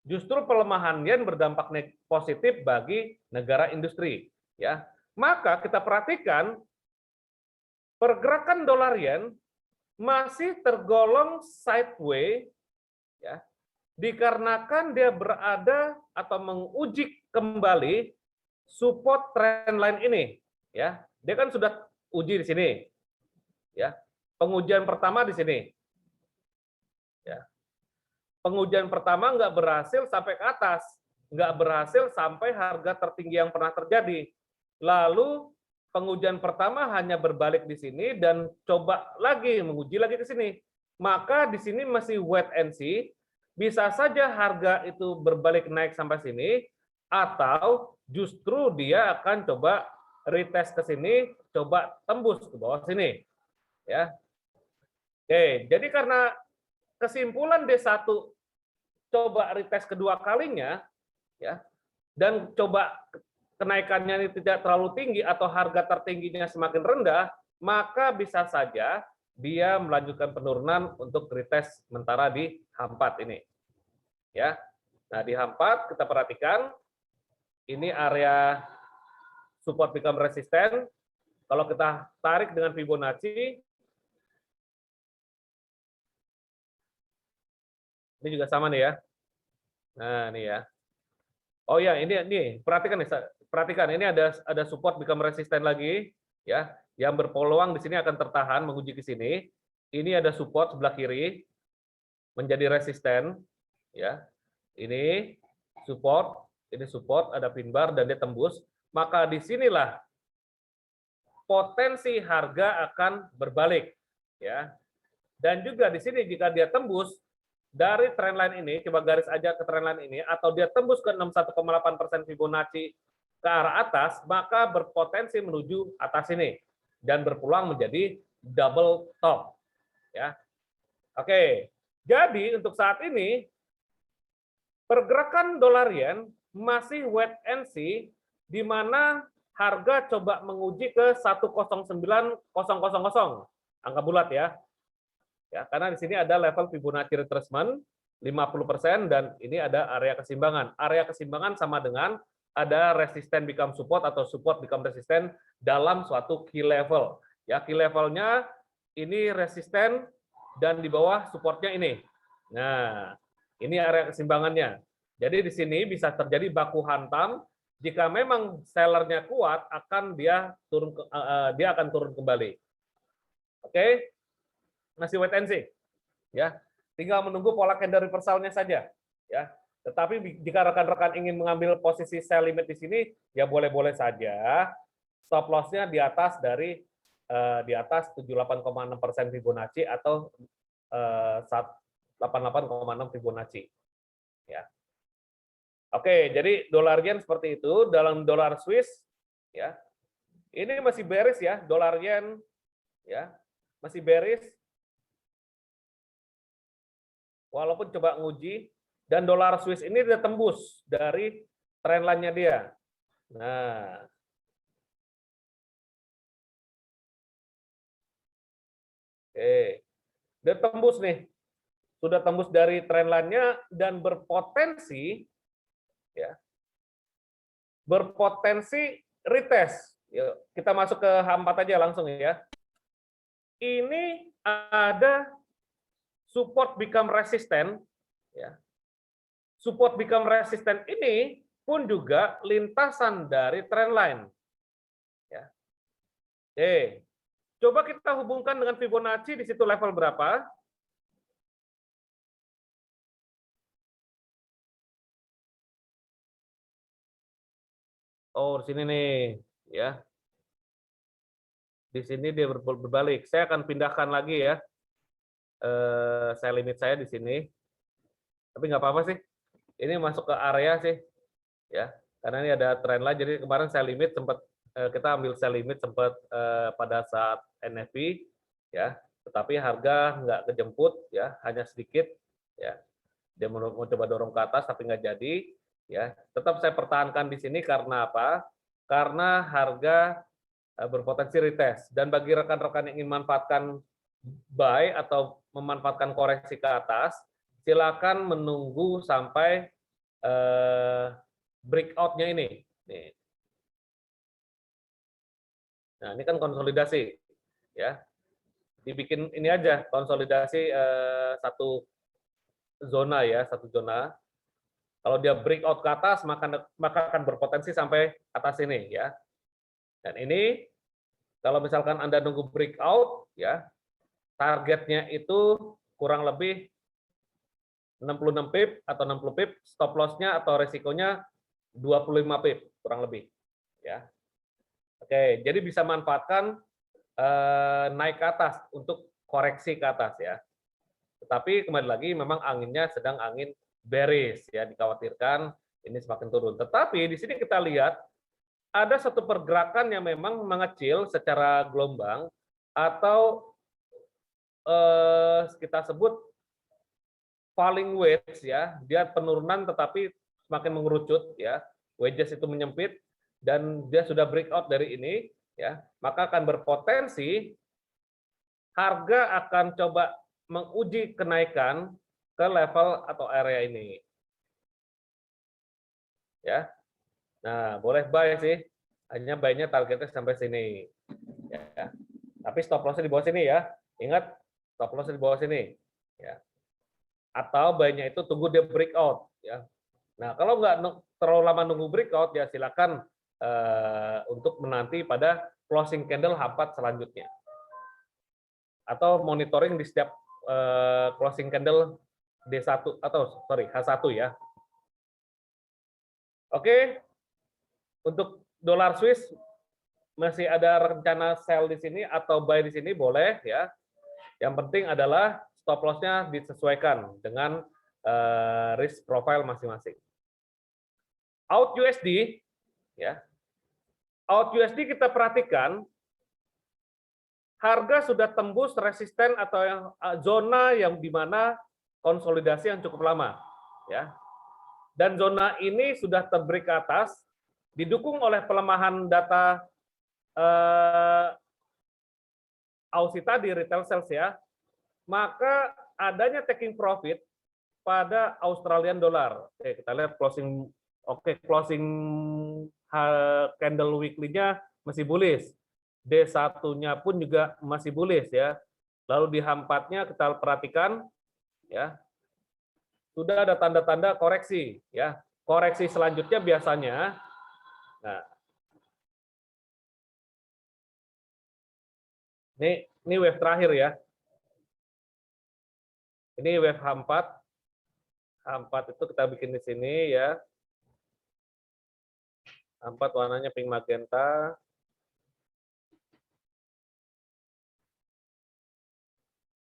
Justru pelemahan yen berdampak positif bagi negara industri. Ya, maka kita perhatikan pergerakan dolar yen masih tergolong sideways ya, dikarenakan dia berada atau menguji kembali support trendline ini ya. Dia kan sudah uji di sini ya. Pengujian pertama di sini ya. Pengujian pertama nggak berhasil sampai ke atas, nggak berhasil sampai harga tertinggi yang pernah terjadi. Lalu pengujian pertama hanya berbalik di sini dan coba lagi menguji lagi ke sini. Maka di sini masih wait and see. Bisa saja harga itu berbalik naik sampai sini atau justru dia akan coba retest ke sini, coba tembus ke bawah sini. Ya. Oke, jadi karena kesimpulan D1 coba retest kedua kalinya ya dan coba kenaikannya ini tidak terlalu tinggi atau harga tertingginya semakin rendah, maka bisa saja dia melanjutkan penurunan untuk retest sementara di H4 ini. Ya. Nah, di H4 kita perhatikan ini area support become resisten. Kalau kita tarik dengan Fibonacci ini juga sama nih ya. Nah, ini ya. Oh ya, ini perhatikan nih, perhatikan ini ada support become resisten lagi ya, yang berpeluang di sini akan tertahan menguji ke sini. Ini ada support sebelah kiri menjadi resisten ya. Ini support, ada pin bar dan dia tembus, maka disinilah potensi harga akan berbalik ya. Dan juga di sini jika dia tembus dari trendline ini, coba garis aja ke trendline ini, atau dia tembus ke 61,8% Fibonacci ke arah atas, maka berpotensi menuju atas ini dan berpeluang menjadi double top. Ya, oke. Jadi untuk saat ini pergerakan dolar yen masih wait and see, di mana harga coba menguji ke 109.000 angka bulat ya. Ya, karena di sini ada level Fibonacci retracement 50% dan ini ada area keseimbangan. Area keseimbangan sama dengan ada resisten become support atau support become resisten dalam suatu key level. Ya, key levelnya ini resisten dan di bawah supportnya ini. Nah, ini area keseimbangannya. Jadi di sini bisa terjadi baku hantam. Jika memang sellernya kuat, dia akan turun kembali. Oke. Masih wait and see, ya. Tinggal menunggu pola candle reversalnya saja, ya. Tetapi jika rekan-rekan ingin mengambil posisi sell limit di sini, ya boleh-boleh saja. Stop loss-nya di atas 78,6% Fibonacci atau 88,6 Fibonacci, ya. Oke, jadi dolar yen seperti itu. Dalam dolar Swiss, ya, ini masih bearish ya, dolar yen, ya, masih bearish. Walaupun coba nguji, dan dolar Swiss ini dia tembus dari trendline-nya dia. Nah, oke, dia tembus nih, sudah tembus dari trendline-nya dan berpotensi, ya, berpotensi retest. Yuk, kita masuk ke H4 aja langsung ya. Ini ada support become resistant Ya. Support become resistant ini pun juga lintasan dari trendline. Ya. Oke, coba kita hubungkan dengan Fibonacci di situ level berapa? Oh, di sini nih, ya. Di sini dia berbalik. Saya akan pindahkan lagi ya. Saya limit saya di sini. Tapi nggak apa-apa sih. Ini masuk ke area sih, ya. Karena ini ada trend line. Jadi kemarin saya limit sempat kita ambil sell limit sempat pada saat NFP, ya. Tetapi harga nggak kejemput, ya, hanya sedikit, ya. Dia mau coba dorong ke atas tapi nggak jadi, ya. Tetap saya pertahankan di sini karena apa? Karena harga berpotensi retest. Dan bagi rekan-rekan yang ingin memanfaatkan buy atau memanfaatkan koreksi ke atas, silakan menunggu sampai breakout-nya ini. Nih. Nah, ini kan konsolidasi, ya. Dibikin ini aja konsolidasi satu zona ya, satu zona. Kalau dia breakout ke atas, maka akan berpotensi sampai atas ini, ya. Dan ini kalau misalkan Anda nunggu breakout, ya, targetnya itu kurang lebih 66 pip atau 60 pip, stop loss-nya atau resikonya 25 pip kurang lebih, ya. Oke, jadi bisa manfaatkan naik ke atas untuk koreksi ke atas, ya. Tetapi kembali lagi memang anginnya sedang angin bearish, ya, dikhawatirkan ini semakin turun. Tetapi di sini kita lihat ada satu pergerakan yang memang mengecil secara gelombang atau kita sebut falling wedge, ya, dia penurunan tetapi semakin mengerucut, ya, wedges itu menyempit dan dia sudah breakout dari ini, ya, maka akan berpotensi harga akan coba menguji kenaikan ke level atau area ini, ya. Nah, boleh buy sih, hanya buy-nya targetnya sampai sini, ya. Tapi stop loss-nya di bawah sini, ya. Ingat, stop loss di bawah sini, ya. Atau buy-nya itu tunggu dia breakout, ya. Nah, kalau nggak terlalu lama nunggu breakout, ya silakan untuk menanti pada closing candle H4 selanjutnya. Atau monitoring di setiap closing candle D1 atau sorry H1, ya. Oke, untuk dolar Swiss masih ada rencana sell di sini atau buy di sini boleh, ya. Yang penting adalah stop loss-nya disesuaikan dengan risk profile masing-masing. Out USD, ya. Out USD kita perhatikan harga sudah tembus resisten atau yang zona yang di mana konsolidasi yang cukup lama, ya. Dan zona ini sudah terbreak ke atas didukung oleh pelemahan data Aussie tadi retail sales, ya. Maka adanya taking profit pada Australian dollar. Oke, kita lihat closing. Oke, closing candle weekly-nya masih bullish. D1-nya pun juga masih bullish, ya. Lalu di H4-nya kita perhatikan, ya. Sudah ada tanda-tanda koreksi, ya. Koreksi selanjutnya biasanya nah. Ini wave terakhir, ya. Ini wave H4. H4 itu kita bikin di sini, ya. H4 warnanya pink magenta.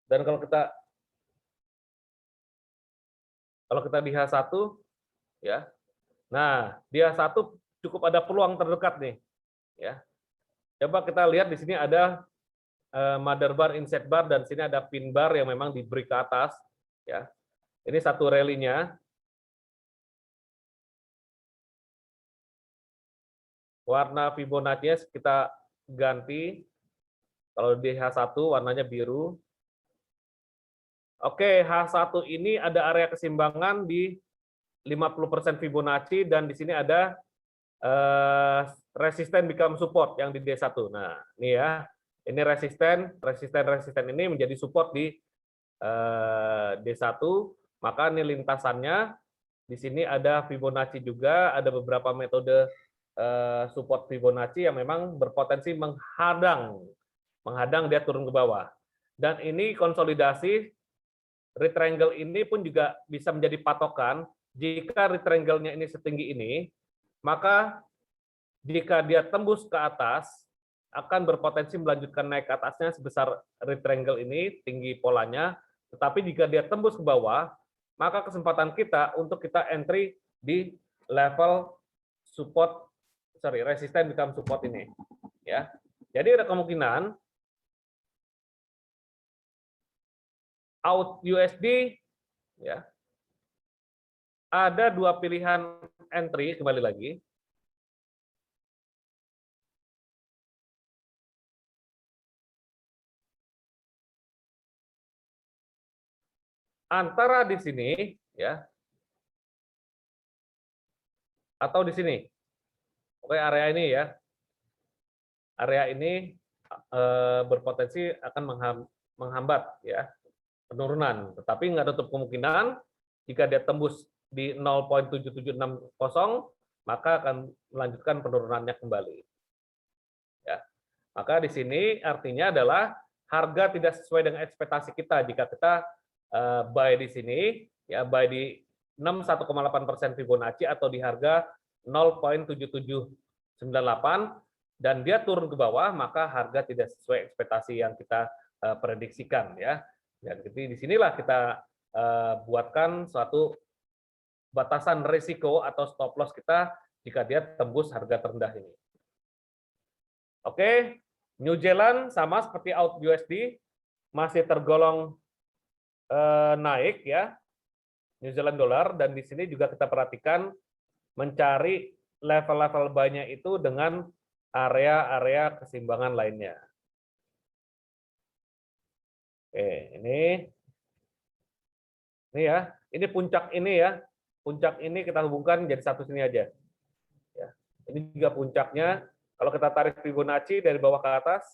Dan kalau kita di H1, ya. Nah, di H1 cukup ada peluang terdekat nih, ya. Coba kita lihat di sini ada mother bar, inset bar, dan sini ada pin bar yang memang di break ke atas, ya. Ini satu rally-nya. Warna Fibonacci-nya kita ganti. Kalau di H1 warnanya biru. Oke, H1 ini ada area keseimbangan di 50% Fibonacci dan di sini ada resisten become support yang di D1. Nah, ini ya. Ini resisten ini menjadi support di D1, maka ini lintasannya. Di sini ada Fibonacci juga, ada beberapa metode support Fibonacci yang memang berpotensi menghadang dia turun ke bawah. Dan ini konsolidasi rectangle ini pun juga bisa menjadi patokan. Jika rectangle-nya ini setinggi ini, maka jika dia tembus ke atas, akan berpotensi melanjutkan naik ke atasnya sebesar rectangle ini, tinggi polanya. Tetapi jika dia tembus ke bawah, maka kesempatan kita untuk kita entry di level support, resisten become support ini. Ya, jadi ada kemungkinan out USD, ya, ada dua pilihan entry, kembali lagi. Antara di sini, ya, atau di sini. Oke, area ini ya, area ini berpotensi akan menghambat ya penurunan. Tetapi nggak tutup kemungkinan jika dia tembus di 0.7760, maka akan melanjutkan penurunannya kembali. Ya, maka di sini artinya adalah harga tidak sesuai dengan ekspektasi kita. Jika kita buy di sini, ya buy di 61,8% Fibonacci atau di harga 0.7798 dan dia turun ke bawah, maka harga tidak sesuai ekspektasi yang kita prediksikan ya. Dan jadi disinilah kita buatkan suatu batasan risiko atau stop loss kita jika dia tembus harga terendah ini. Oke, New Zealand sama seperti out USD masih tergolong naik ya, New Zealand dollar, dan di sini juga kita perhatikan mencari level-level buy-nya itu dengan area-area keseimbangan lainnya. Oke, ini ya, ini puncak ini ya, puncak ini kita hubungkan jadi satu sini aja. Ya, ini juga puncaknya. Kalau kita tarik Fibonacci dari bawah ke atas,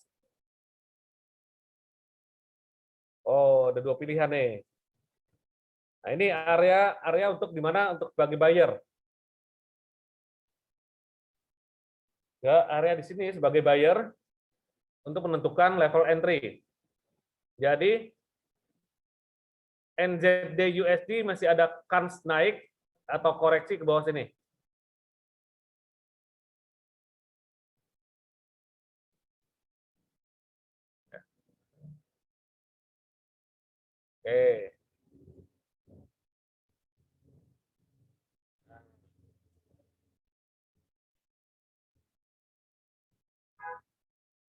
oh ada dua pilihan nih. Nah ini area untuk di mana untuk bagi buyer. Ya, area di sini sebagai buyer untuk menentukan level entry. Jadi NZD USD masih ada kans naik atau koreksi ke bawah sini. Oke.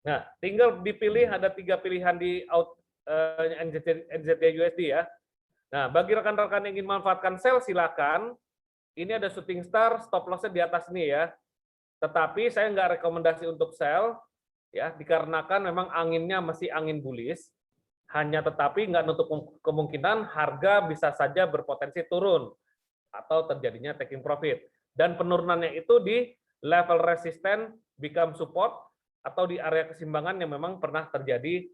Nah, tinggal dipilih, ada 3 pilihan di out NZD USD ya. Nah, bagi rekan-rekan yang ingin memanfaatkan sell silakan. Ini ada shooting star, stop loss-nya di atas ini ya. Tetapi saya nggak rekomendasi untuk sell ya, dikarenakan memang anginnya masih angin bullish. Hanya tetapi nggak nutup kemungkinan harga bisa saja berpotensi turun atau terjadinya taking profit. Dan penurunannya itu di level resisten become support atau di area keseimbangan yang memang pernah terjadi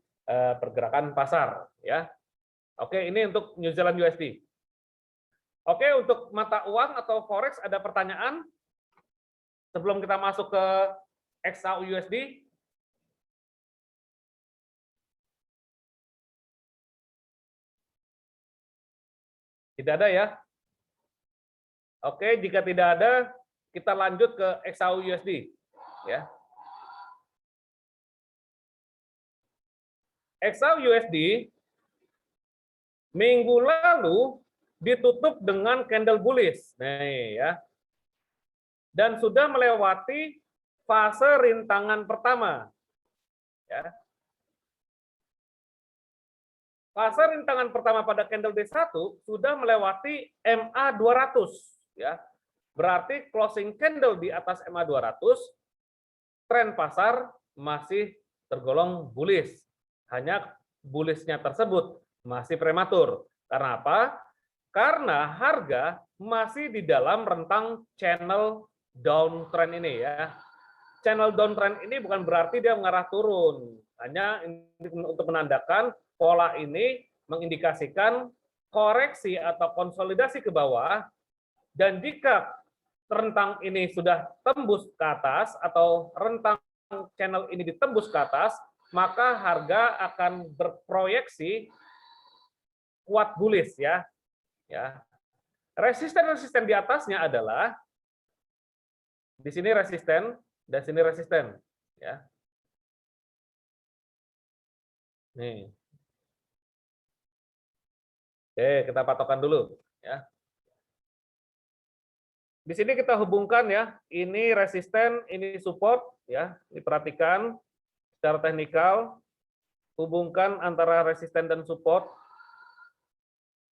pergerakan pasar ya. Oke, ini untuk New Zealand USD. Oke, untuk mata uang atau forex ada pertanyaan sebelum kita masuk ke XAU USD? Tidak ada ya? Oke, jika tidak ada, kita lanjut ke XAU USD ya. XAU USD minggu lalu ditutup dengan candle bullish. Nih ya. Dan sudah melewati fase rintangan pertama. Ya. Fase rintangan pertama pada candle D1 sudah melewati MA 200 ya. Berarti closing candle di atas MA 200 tren pasar masih tergolong bullish. Hanya bullishnya tersebut masih prematur. Karena apa? Karena harga masih di dalam rentang channel downtrend ini ya. Channel downtrend ini bukan berarti dia mengarah turun. Hanya untuk menandakan pola ini mengindikasikan koreksi atau konsolidasi ke bawah, dan jika rentang ini sudah tembus ke atas atau rentang channel ini ditembus ke atas, maka harga akan berproyeksi kuat bullish ya. Resisten-resisten di atasnya adalah di sini resisten dan sini resisten ya. Nih. Oke, kita patokan dulu ya. Di sini kita hubungkan ya, ini resisten, ini support ya. Diperhatikan secara teknikal, hubungkan antara resisten dan support.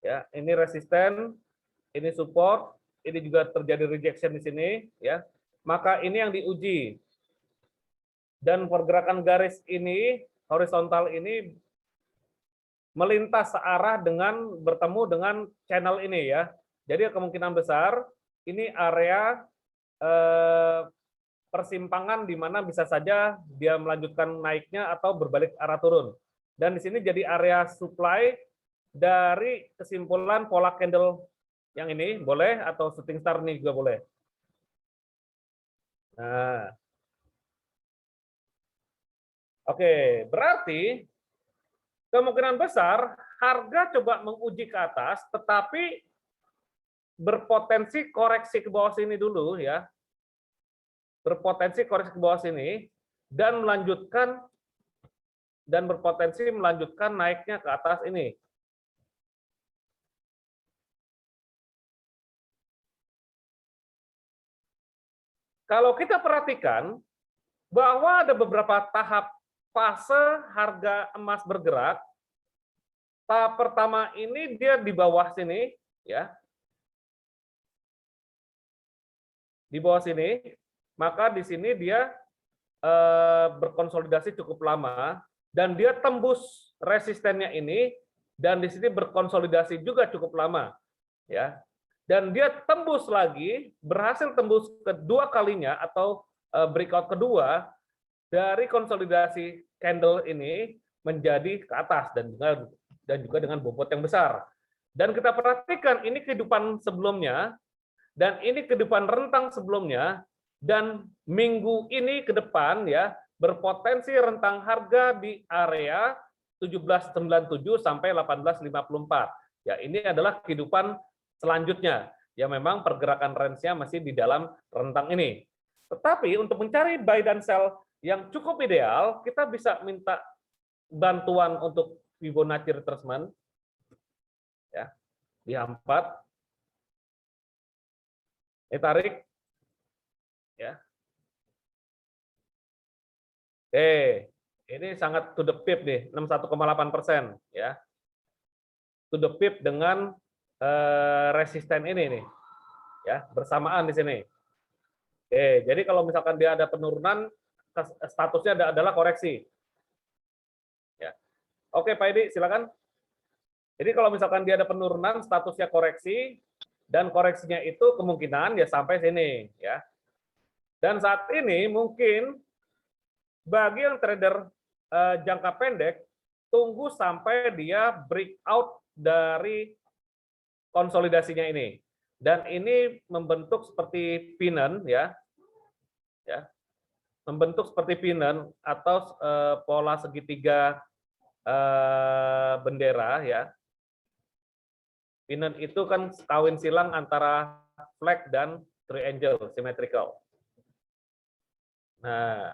Ya, ini resisten, ini support, ini juga terjadi rejection di sini ya. Maka ini yang diuji. Dan pergerakan garis ini, horizontal ini melintas searah dengan bertemu dengan channel ini ya. Jadi kemungkinan besar ini area persimpangan di mana bisa saja dia melanjutkan naiknya atau berbalik arah turun. Dan di sini jadi area supply dari kesimpulan pola candle yang ini boleh, atau shooting star ini juga boleh. Nah, oke, berarti kemungkinan besar harga coba menguji ke atas, tetapi berpotensi koreksi ke bawah sini dulu ya. Berpotensi koreksi ke bawah sini dan melanjutkan dan berpotensi melanjutkan naiknya ke atas ini. Kalau kita perhatikan bahwa ada beberapa tahap fase harga emas bergerak. Tahap pertama ini dia di bawah sini ya. Di bawah sini, maka di sini dia berkonsolidasi cukup lama dan dia tembus resistennya ini, dan di sini berkonsolidasi juga cukup lama ya. Dan dia tembus lagi, berhasil tembus kedua kalinya atau breakout kedua dari konsolidasi candle ini menjadi ke atas dan juga dengan bobot yang besar. Dan kita perhatikan ini kehidupan sebelumnya dan ini kehidupan rentang sebelumnya, dan minggu ini ke depan ya berpotensi rentang harga di area 1797 sampai 1854. Ya, ini adalah kehidupan selanjutnya. Ya, memang pergerakan range-nya masih di dalam rentang ini. Tetapi untuk mencari buy dan sell yang cukup ideal, kita bisa minta bantuan untuk Fibonacci retracement ya, di H4. Ini tarik ya. Ini sangat to the pip nih, 61,8% ya. To the pip dengan resisten ini nih. Ya, bersamaan di sini. Jadi kalau misalkan dia ada penurunan, statusnya adalah koreksi. Ya. Oke, Pak Edi, silakan. Jadi kalau misalkan dia ada penurunan, statusnya koreksi, dan koreksinya itu kemungkinan ya sampai sini ya. Dan saat ini mungkin bagi yang trader jangka pendek, tunggu sampai dia breakout dari konsolidasinya ini. Dan ini membentuk seperti pennant ya. Membentuk seperti pennant atau pola segitiga bendera ya. Pennant itu kan kawin silang antara flag dan triangle symmetrical. Nah,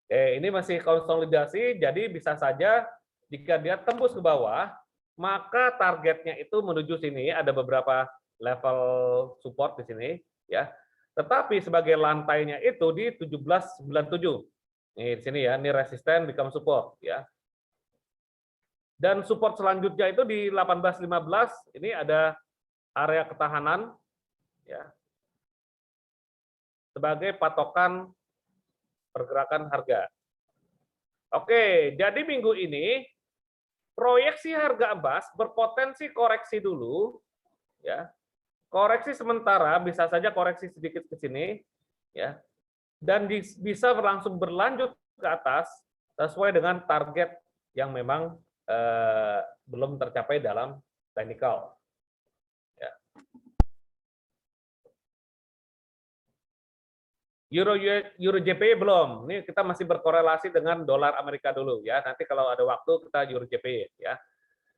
ini masih konsolidasi, jadi bisa saja jika dia tembus ke bawah, maka targetnya itu menuju sini, ada beberapa level support di sini ya. Tetapi sebagai lantainya itu di 1797. Nih di sini ya, ini resisten become support ya. Dan support selanjutnya itu di 1815, ini ada area ketahanan ya. Sebagai patokan pergerakan harga. Oke, jadi minggu ini proyeksi harga emas berpotensi koreksi dulu ya. Koreksi sementara, bisa saja koreksi sedikit ke sini ya. Dan bisa langsung berlanjut ke atas sesuai dengan target yang memang belum tercapai dalam technical. Ya. Euro JPY belum. Ini kita masih berkorelasi dengan dolar Amerika dulu ya. Nanti kalau ada waktu kita Euro JPY ya.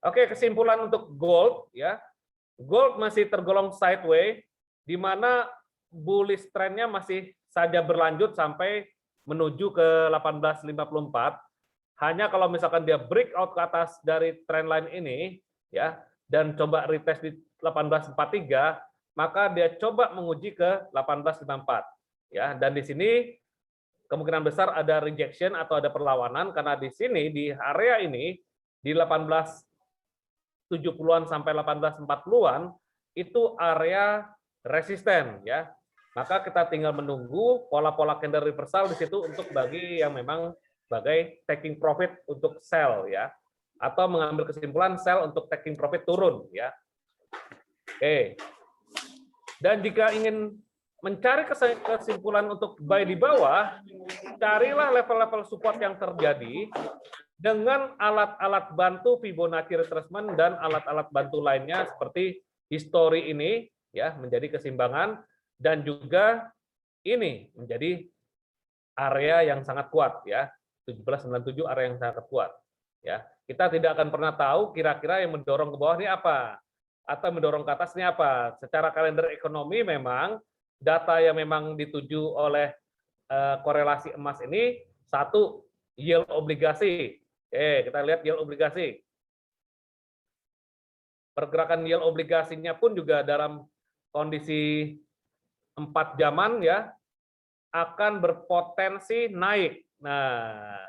Oke, kesimpulan untuk gold ya. Gold masih tergolong sideways di mana bullish trendnya masih saja berlanjut sampai menuju ke 1854. Hanya kalau misalkan dia breakout ke atas dari trendline ini ya dan coba retest di 1843, maka dia coba menguji ke 1854 ya. Dan di sini kemungkinan besar ada rejection atau ada perlawanan karena di sini di area ini di 1870-an sampai 1840-an itu area resisten ya. Maka kita tinggal menunggu pola-pola candle reversal di situ untuk bagi yang memang sebagai taking profit untuk sell ya, atau mengambil kesimpulan sell untuk taking profit turun ya. Oke. Dan jika ingin mencari kesimpulan untuk buy di bawah, carilah level-level support yang terjadi dengan alat-alat bantu Fibonacci retracement dan alat-alat bantu lainnya seperti history ini ya menjadi keseimbangan, dan juga ini menjadi area yang sangat kuat ya. 1797 area yang sangat kuat ya. Kita tidak akan pernah tahu kira-kira yang mendorong ke bawah ini apa atau mendorong ke atas ini apa. Secara kalender ekonomi memang data yang memang dituju oleh korelasi emas ini, satu, yield obligasi. Oke, kita lihat yield obligasi. Pergerakan yield obligasinya pun juga dalam kondisi 4 jaman ya akan berpotensi naik. Nah,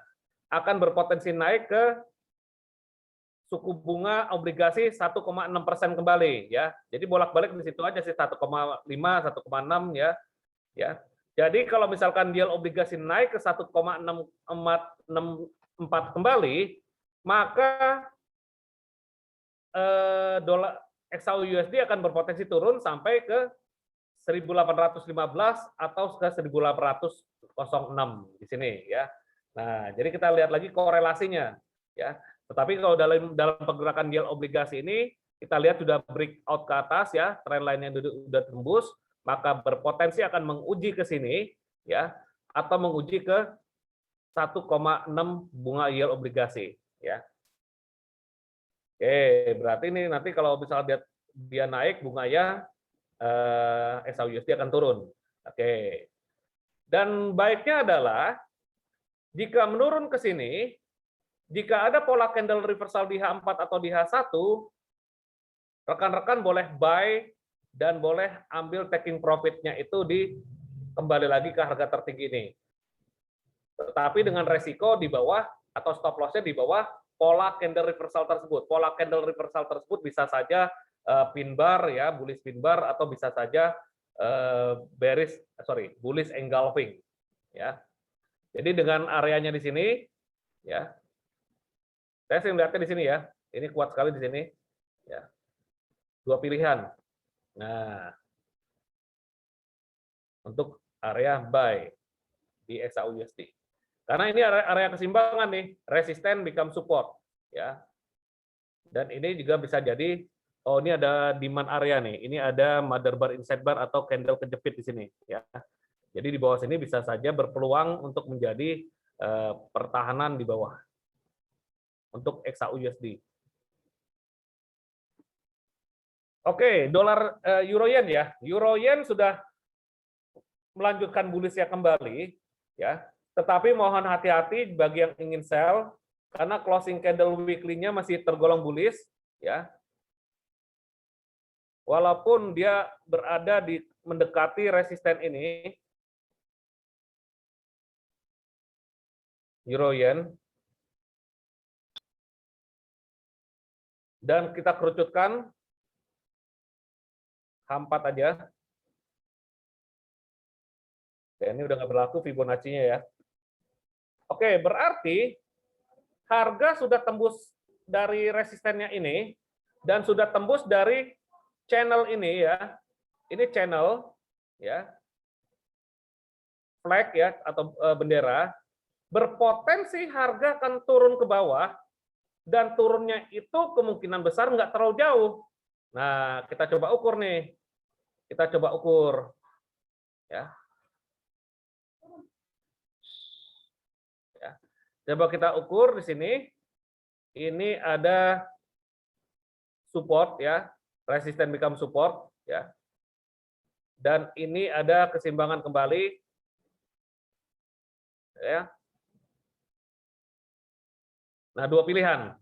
akan berpotensi naik ke suku bunga obligasi 1,6% kembali ya. Jadi bolak-balik di situ aja sih 1,5, 1,6 ya. Ya. Jadi kalau misalkan yield obligasi naik ke 1,664 kembali, maka dolar XAU-USD akan berpotensi turun sampai ke 1815 atau ke 1806 di sini ya. Nah, jadi kita lihat lagi korelasinya ya. Tetapi kalau dalam pergerakan yield obligasi ini kita lihat sudah breakout ke atas ya, trendline yang sudah tembus, maka berpotensi akan menguji ke sini ya atau menguji ke 1,6 bunga yield obligasi ya. Oke, berarti ini nanti kalau misalnya dia naik bunganya XAU-USD akan turun. Oke. Dan baiknya adalah jika menurun ke sini, jika ada pola candle reversal di H4 atau di H1, rekan-rekan boleh buy dan boleh ambil taking profit-nya itu di kembali lagi ke harga tertinggi ini. Tetapi dengan resiko di bawah atau stop loss-nya di bawah pola candle reversal tersebut. Pola candle reversal tersebut bisa saja pin bar ya, bullish pin bar, atau bisa saja bullish engulfing ya. Jadi dengan areanya di sini ya. Saya sering lihatnya di sini ya. Ini kuat sekali di sini ya. Dua pilihan. Nah, untuk area buy di XAU-USD. Karena ini area keseimbangan nih, resisten become support ya. Dan ini juga bisa jadi, oh ini ada demand area nih, ini ada mother bar inside bar atau candle kejepit di sini ya. Jadi di bawah sini bisa saja berpeluang untuk menjadi pertahanan di bawah untuk XAU-USD. Oke, dolar euro yen ya. Euro yen sudah melanjutkan bullish-nya kembali ya. Tetapi mohon hati-hati bagi yang ingin sell karena closing candle weekly-nya masih tergolong bullish ya. Walaupun dia berada di mendekati resisten ini, euro yen, dan kita kerucutkan H4 aja. Oke, ini udah nggak berlaku Fibonacci-nya ya. Oke, berarti harga sudah tembus dari resistennya ini dan sudah tembus dari channel ini ya. Ini channel ya. Flag ya atau bendera. Berpotensi harga akan turun ke bawah dan turunnya itu kemungkinan besar nggak terlalu jauh. Nah, kita coba ukur nih. Kita coba ukur. Ya. Ya. Coba kita ukur di sini. Ini ada support ya, resisten become support ya. Dan ini ada keseimbangan kembali ya. Nah, dua pilihan.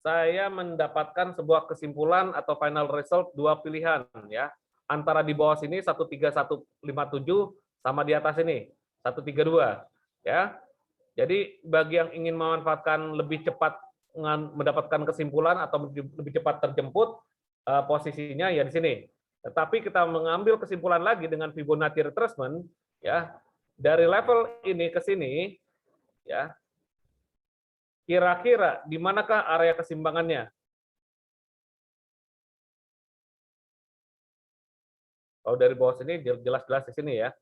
Saya mendapatkan sebuah kesimpulan atau final result dua pilihan ya. Antara di bawah sini 13157 sama di atas ini 132 ya. Jadi bagi yang ingin memanfaatkan lebih cepat mendapatkan kesimpulan atau lebih cepat terjemput, posisinya ya di sini. Tetapi kita mengambil kesimpulan lagi dengan Fibonacci retracement ya, dari level ini ke sini ya. Kira-kira di manakah area keseimbangannya? Kalau dari bawah sini jelas-jelas di sini ya.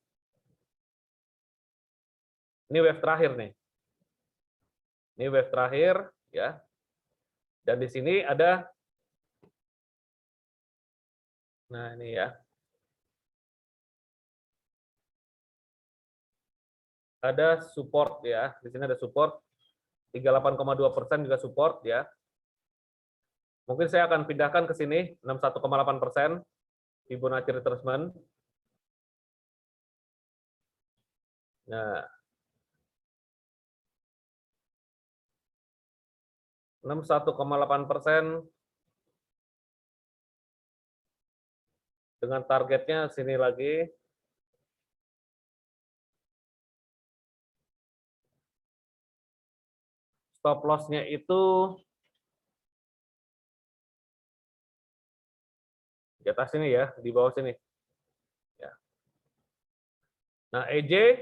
Ini wave terakhir nih. Ini wave terakhir ya. Dan di sini ada, nah ini ya. Ada support ya. Di sini ada support 38,2% juga support ya. Mungkin saya akan pindahkan ke sini 61,8% Fibonacci retracement. Nah, 61,8% dengan targetnya sini lagi. Stop loss-nya itu di atas sini ya, di bawah sini. Ya. Nah, EJ,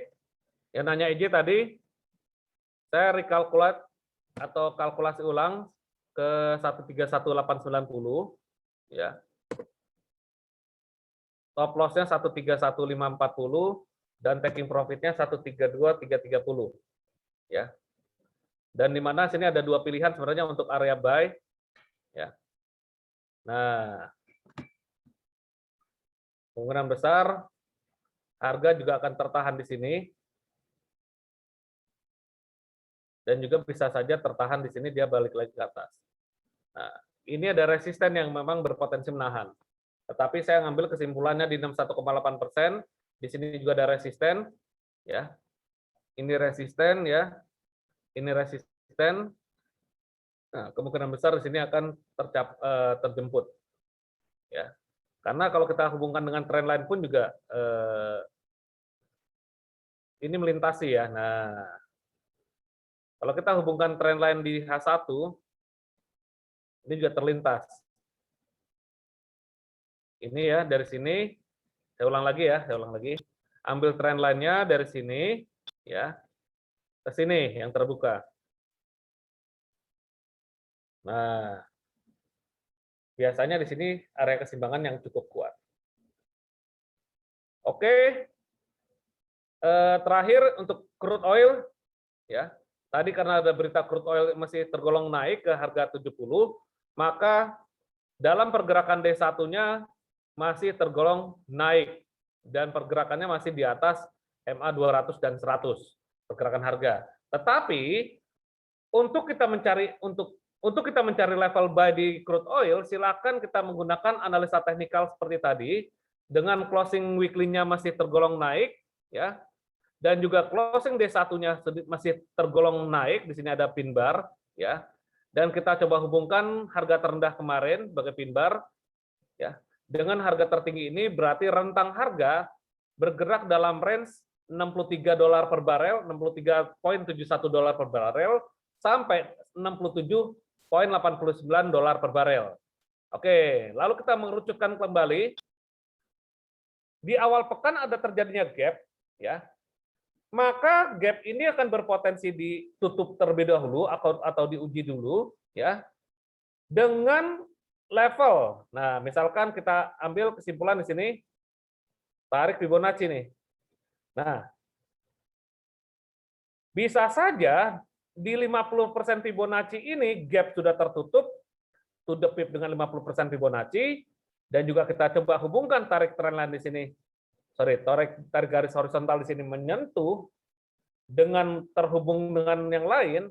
yang nanya EJ tadi, saya rekalkulat atau kalkulasi ulang ke 131890 ya. Stop loss-nya 131540 dan taking profit-nya 132330 ya. Dan di mana sini ada dua pilihan sebenarnya untuk area buy ya. Nah, kemungkinan besar harga juga akan tertahan di sini. Dan juga bisa saja tertahan di sini, dia balik lagi ke atas. Nah, ini ada resisten yang memang berpotensi menahan. Tetapi saya ngambil kesimpulannya di 61,8%. Di sini juga ada resisten, ya. Ini resisten, ya. Ini resisten. Nah, kemungkinan besar di sini akan terjemput, ya. Karena kalau kita hubungkan dengan tren lain pun juga ini melintasi ya. Nah, kalau kita hubungkan tren lain di H1, ini juga terlintas. Ini ya, dari sini, saya ulang lagi ya, Ambil tren lainnya dari sini, ya, ke sini yang terbuka. Nah, biasanya di sini area keseimbangan yang cukup kuat. Oke, terakhir untuk crude oil, ya. Tadi karena ada berita crude oil masih tergolong naik ke harga 70, maka dalam pergerakan D1-nya masih tergolong naik dan pergerakannya masih di atas MA 200 dan 100 pergerakan harga. Tetapi untuk kita mencari level buy di crude oil, silakan kita menggunakan analisa teknikal seperti tadi dengan closing weekly-nya masih tergolong naik ya. Dan juga closing D1-nya masih tergolong naik, di sini ada pin bar ya. Dan kita coba hubungkan harga terendah kemarin sebagai pin bar ya. Dengan harga tertinggi ini berarti rentang harga bergerak dalam range $63 per barel, $63.71 per barel sampai $67.89 per barel. Oke, lalu kita mengerucutkan kembali. Di awal pekan ada terjadinya gap ya. Maka gap ini akan berpotensi ditutup terlebih dahulu atau diuji dulu ya dengan level. Nah, misalkan kita ambil kesimpulan di sini, tarik Fibonacci nih. Nah, bisa saja di 50% Fibonacci ini gap sudah tertutup to the pip dengan 50% Fibonacci, dan juga kita coba hubungkan tarik trendline di sini, tarik garis horizontal di sini menyentuh dengan terhubung dengan yang lain,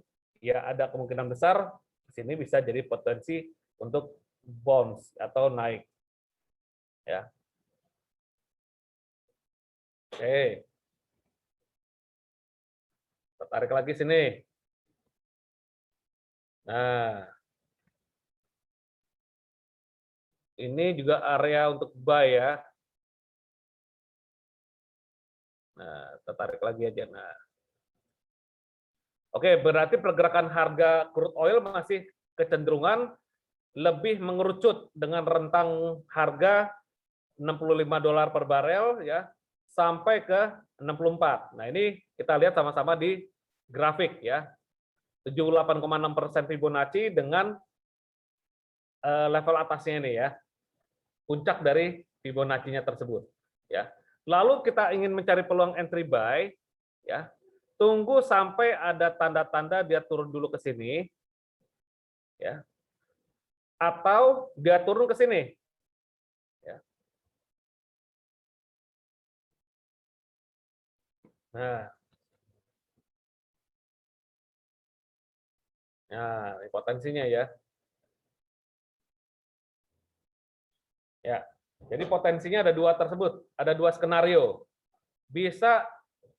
ya ada kemungkinan besar di sini bisa jadi potensi untuk bounce atau naik. Ya. Oke. Tarik lagi sini. Nah, ini juga area untuk buy ya. Nah, tertarik lagi aja. Nah, oke, berarti pergerakan harga crude oil masih kecenderungan lebih mengerucut dengan rentang harga $65 per barel ya sampai ke 64. Nah, ini kita lihat sama-sama di grafik ya. 78,6% Fibonacci dengan level atasnya ini ya. Puncak dari Fibonacci-nya tersebut ya. Lalu kita ingin mencari peluang entry buy ya. Tunggu sampai ada tanda-tanda dia turun dulu ke sini ya. Atau dia turun ke sini ya. Nah, ini potensinya ya. Ya, jadi potensinya ada dua tersebut, ada dua skenario. Bisa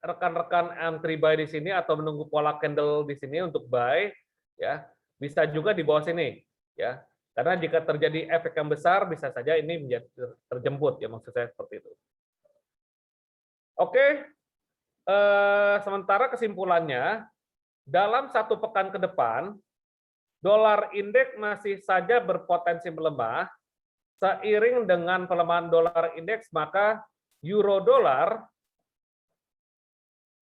rekan-rekan entry buy di sini atau menunggu pola candle di sini untuk buy, ya. Bisa juga di bawah sini, ya. Karena jika terjadi efek yang besar, bisa saja ini menjadi terjemput, ya maksud saya seperti itu. Oke, sementara kesimpulannya, dalam satu pekan ke depan, dolar indeks masih saja berpotensi melemah. Seiring dengan pelemahan dolar indeks, maka euro dolar,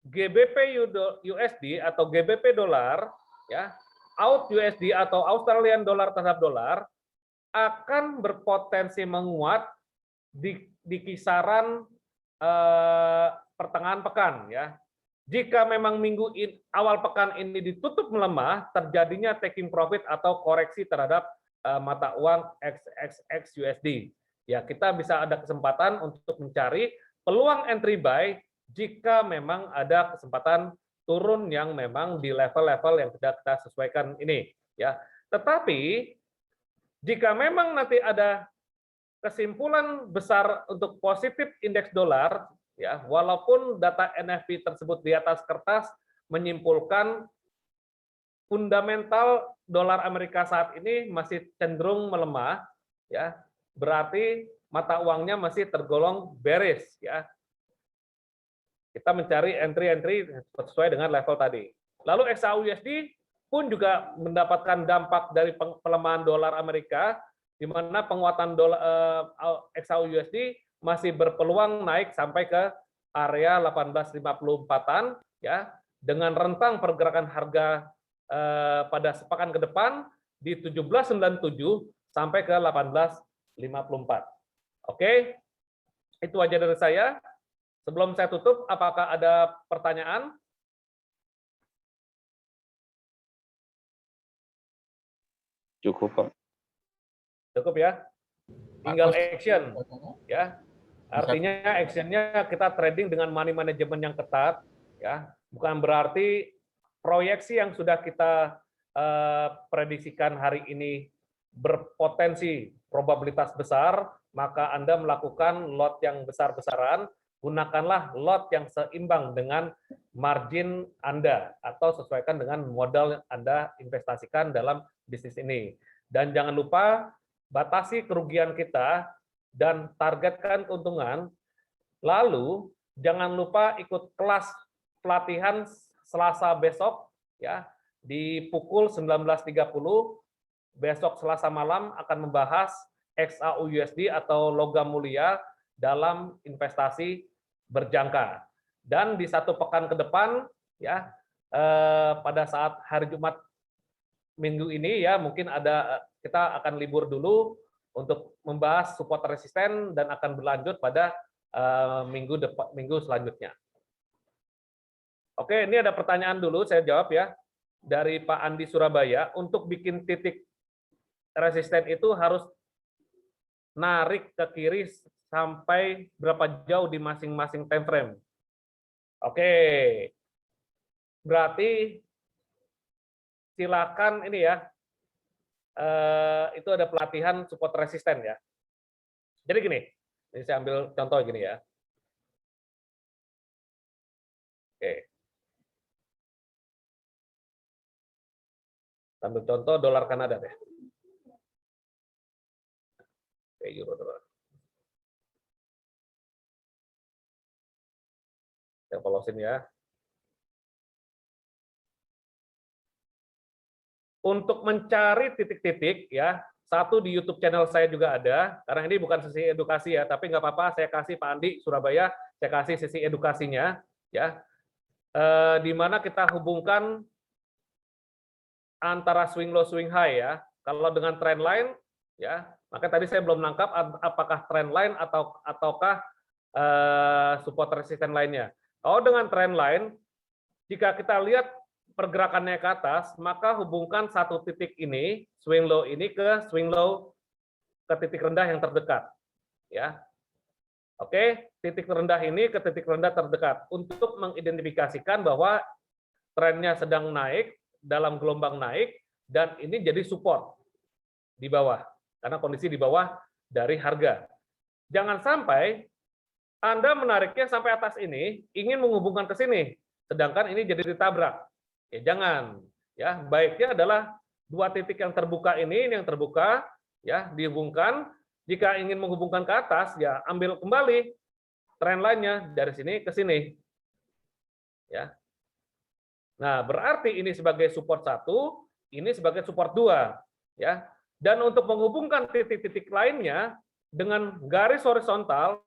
GBP USD atau GBP dolar, ya, AUD USD atau Australian dollar terhadap dolar akan berpotensi menguat di kisaran pertengahan pekan, ya. Jika memang awal pekan ini ditutup melemah, terjadinya taking profit atau koreksi terhadap mata uang XXX USD. Ya, kita bisa ada kesempatan untuk mencari peluang entry buy jika memang ada kesempatan turun yang memang di level-level yang sudah kita sesuaikan ini. Ya, tetapi jika memang nanti ada kesimpulan besar untuk positif indeks dolar, ya, walaupun data NFP tersebut di atas kertas menyimpulkan fundamental dolar Amerika saat ini masih cenderung melemah, ya, berarti mata uangnya masih tergolong bearish, ya. Kita mencari entry-entry sesuai dengan level tadi. Lalu XAUUSD pun juga mendapatkan dampak dari pelemahan dolar Amerika, di mana penguatan dolar XAUUSD masih berpeluang naik sampai ke area 1854-an, ya, dengan rentang pergerakan harga pada sepekan ke depan di 1797 sampai ke 1854. Oke, itu aja dari saya. Sebelum saya tutup, apakah ada pertanyaan? Cukup, Pak. Cukup ya. Tinggal action, ya. Artinya actionnya kita trading dengan money management yang ketat, ya. Bukan berarti proyeksi yang sudah kita prediksikan hari ini berpotensi probabilitas besar, maka Anda melakukan lot yang besar-besaran. Gunakanlah lot yang seimbang dengan margin Anda atau sesuaikan dengan modal yang Anda investasikan dalam bisnis ini. Dan jangan lupa batasi kerugian kita dan targetkan keuntungan. Lalu jangan lupa ikut kelas pelatihan Selasa besok ya di pukul 19.30. Besok Selasa malam akan membahas XAUUSD atau logam mulia dalam investasi berjangka. Dan di satu pekan ke depan ya pada saat hari Jumat minggu ini ya mungkin kita akan libur dulu untuk membahas support resisten dan akan berlanjut pada minggu selanjutnya. Oke, ini ada pertanyaan dulu saya jawab ya. dari Pak Andi Surabaya untuk bikin titik resisten itu harus narik ke kiri sampai berapa jauh di masing-masing time frame. Oke, berarti silakan ini ya, itu ada pelatihan support resisten ya. Jadi gini, ini saya ambil contoh gini ya. Oke. Ambil contoh dolar Kanada deh. Oke, euro dolar. Saya polosin ya. Untuk mencari titik-titik ya, satu di YouTube channel saya juga ada, karena ini bukan sesi edukasi ya, tapi nggak apa-apa, saya kasih Pak Andi Surabaya, saya kasih sesi edukasinya ya, di mana kita hubungkan antara swing low swing high ya. Kalau dengan trend line ya, maka tadi saya belum nangkap apakah trend line ataukah support resisten lainnya. Kalau dengan trend line, jika kita lihat pergerakannya ke atas, maka hubungkan satu titik ini, swing low ini ke swing low ke titik rendah yang terdekat. Ya. Oke, titik rendah ini ke titik rendah terdekat untuk mengidentifikasikan bahwa trennya sedang naik dalam gelombang naik dan ini jadi support di bawah karena kondisi di bawah dari harga. Jangan sampai Anda menariknya sampai atas ini ingin menghubungkan ke sini, sedangkan ini jadi ditabrak. Ya jangan, ya baiknya adalah dua titik yang terbuka ini yang terbuka ya dihubungkan. Jika ingin menghubungkan ke atas ya ambil kembali tren lainnya dari sini ke sini. Ya. Nah, berarti ini sebagai support 1, ini sebagai support 2 ya. Dan untuk menghubungkan titik-titik lainnya dengan garis horizontal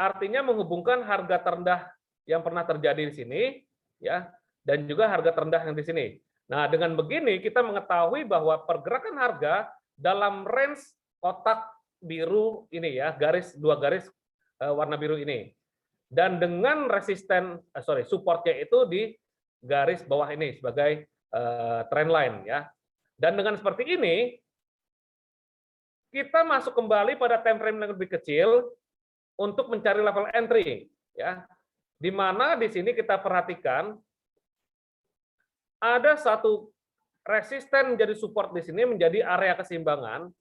artinya menghubungkan harga terendah yang pernah terjadi di sini ya. Dan juga harga terendah yang di sini. Nah, dengan begini kita mengetahui bahwa pergerakan harga dalam range kotak biru ini ya, dua garis warna biru ini. Dan dengan resisten, supportnya itu di garis bawah ini sebagai trend line ya. Dan dengan seperti ini kita masuk kembali pada time frame yang lebih kecil untuk mencari level entry ya. Di mana di sini kita perhatikan ada satu resisten menjadi support di sini menjadi area keseimbangan,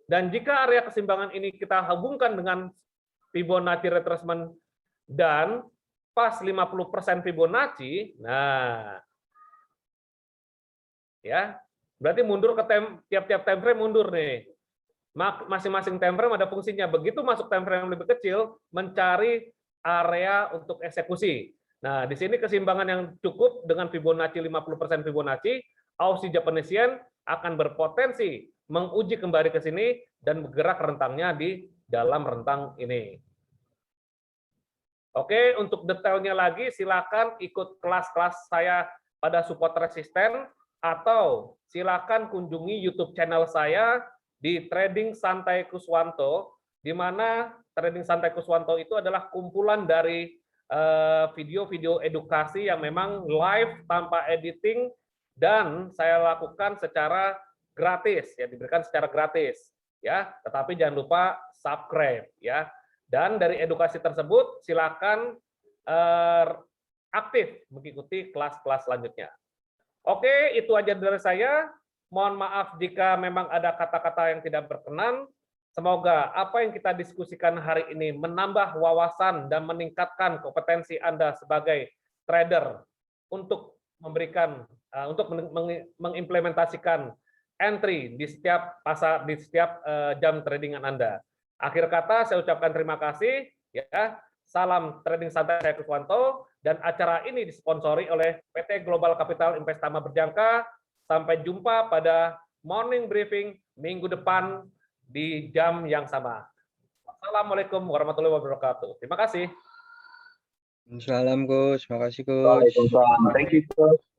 dan jika area keseimbangan ini kita hubungkan dengan Fibonacci retracement dan pas 50% Fibonacci, nah ya berarti mundur ke tiap-tiap time frame mundur nih. Masing-masing time frame ada fungsinya. Begitu masuk time frame yang lebih kecil, mencari area untuk eksekusi. Nah, di sini keseimbangan yang cukup dengan Fibonacci 50% Fibonacci, Aussie Japanese Yen akan berpotensi menguji kembali ke sini dan bergerak rentangnya di dalam rentang ini. Oke, untuk detailnya lagi silakan ikut kelas-kelas saya pada support resisten atau silakan kunjungi YouTube channel saya di Trading Santai Kuswanto, di mana Trading Santai Kuswanto itu adalah kumpulan dari video-video edukasi yang memang live tanpa editing dan saya lakukan secara gratis ya, diberikan secara gratis ya, tetapi jangan lupa subscribe ya. Dan dari edukasi tersebut silakan aktif mengikuti kelas-kelas selanjutnya. Oke, itu aja dari saya. Mohon maaf jika memang ada kata-kata yang tidak berkenan. Semoga apa yang kita diskusikan hari ini menambah wawasan dan meningkatkan kompetensi Anda sebagai trader untuk memberikan, untuk mengimplementasikan entry di setiap pasar, di setiap jam tradingan Anda. Akhir kata saya ucapkan terima kasih ya. Salam trading santai saya Kuswanto, dan acara ini disponsori oleh PT Global Capital Investama Berjangka. Sampai jumpa pada morning briefing minggu depan di jam yang sama. Assalamualaikum warahmatullahi wabarakatuh. Terima kasih. Salam Gus, terima kasih Gus. Waalaikumsalam. Thank you, Coach.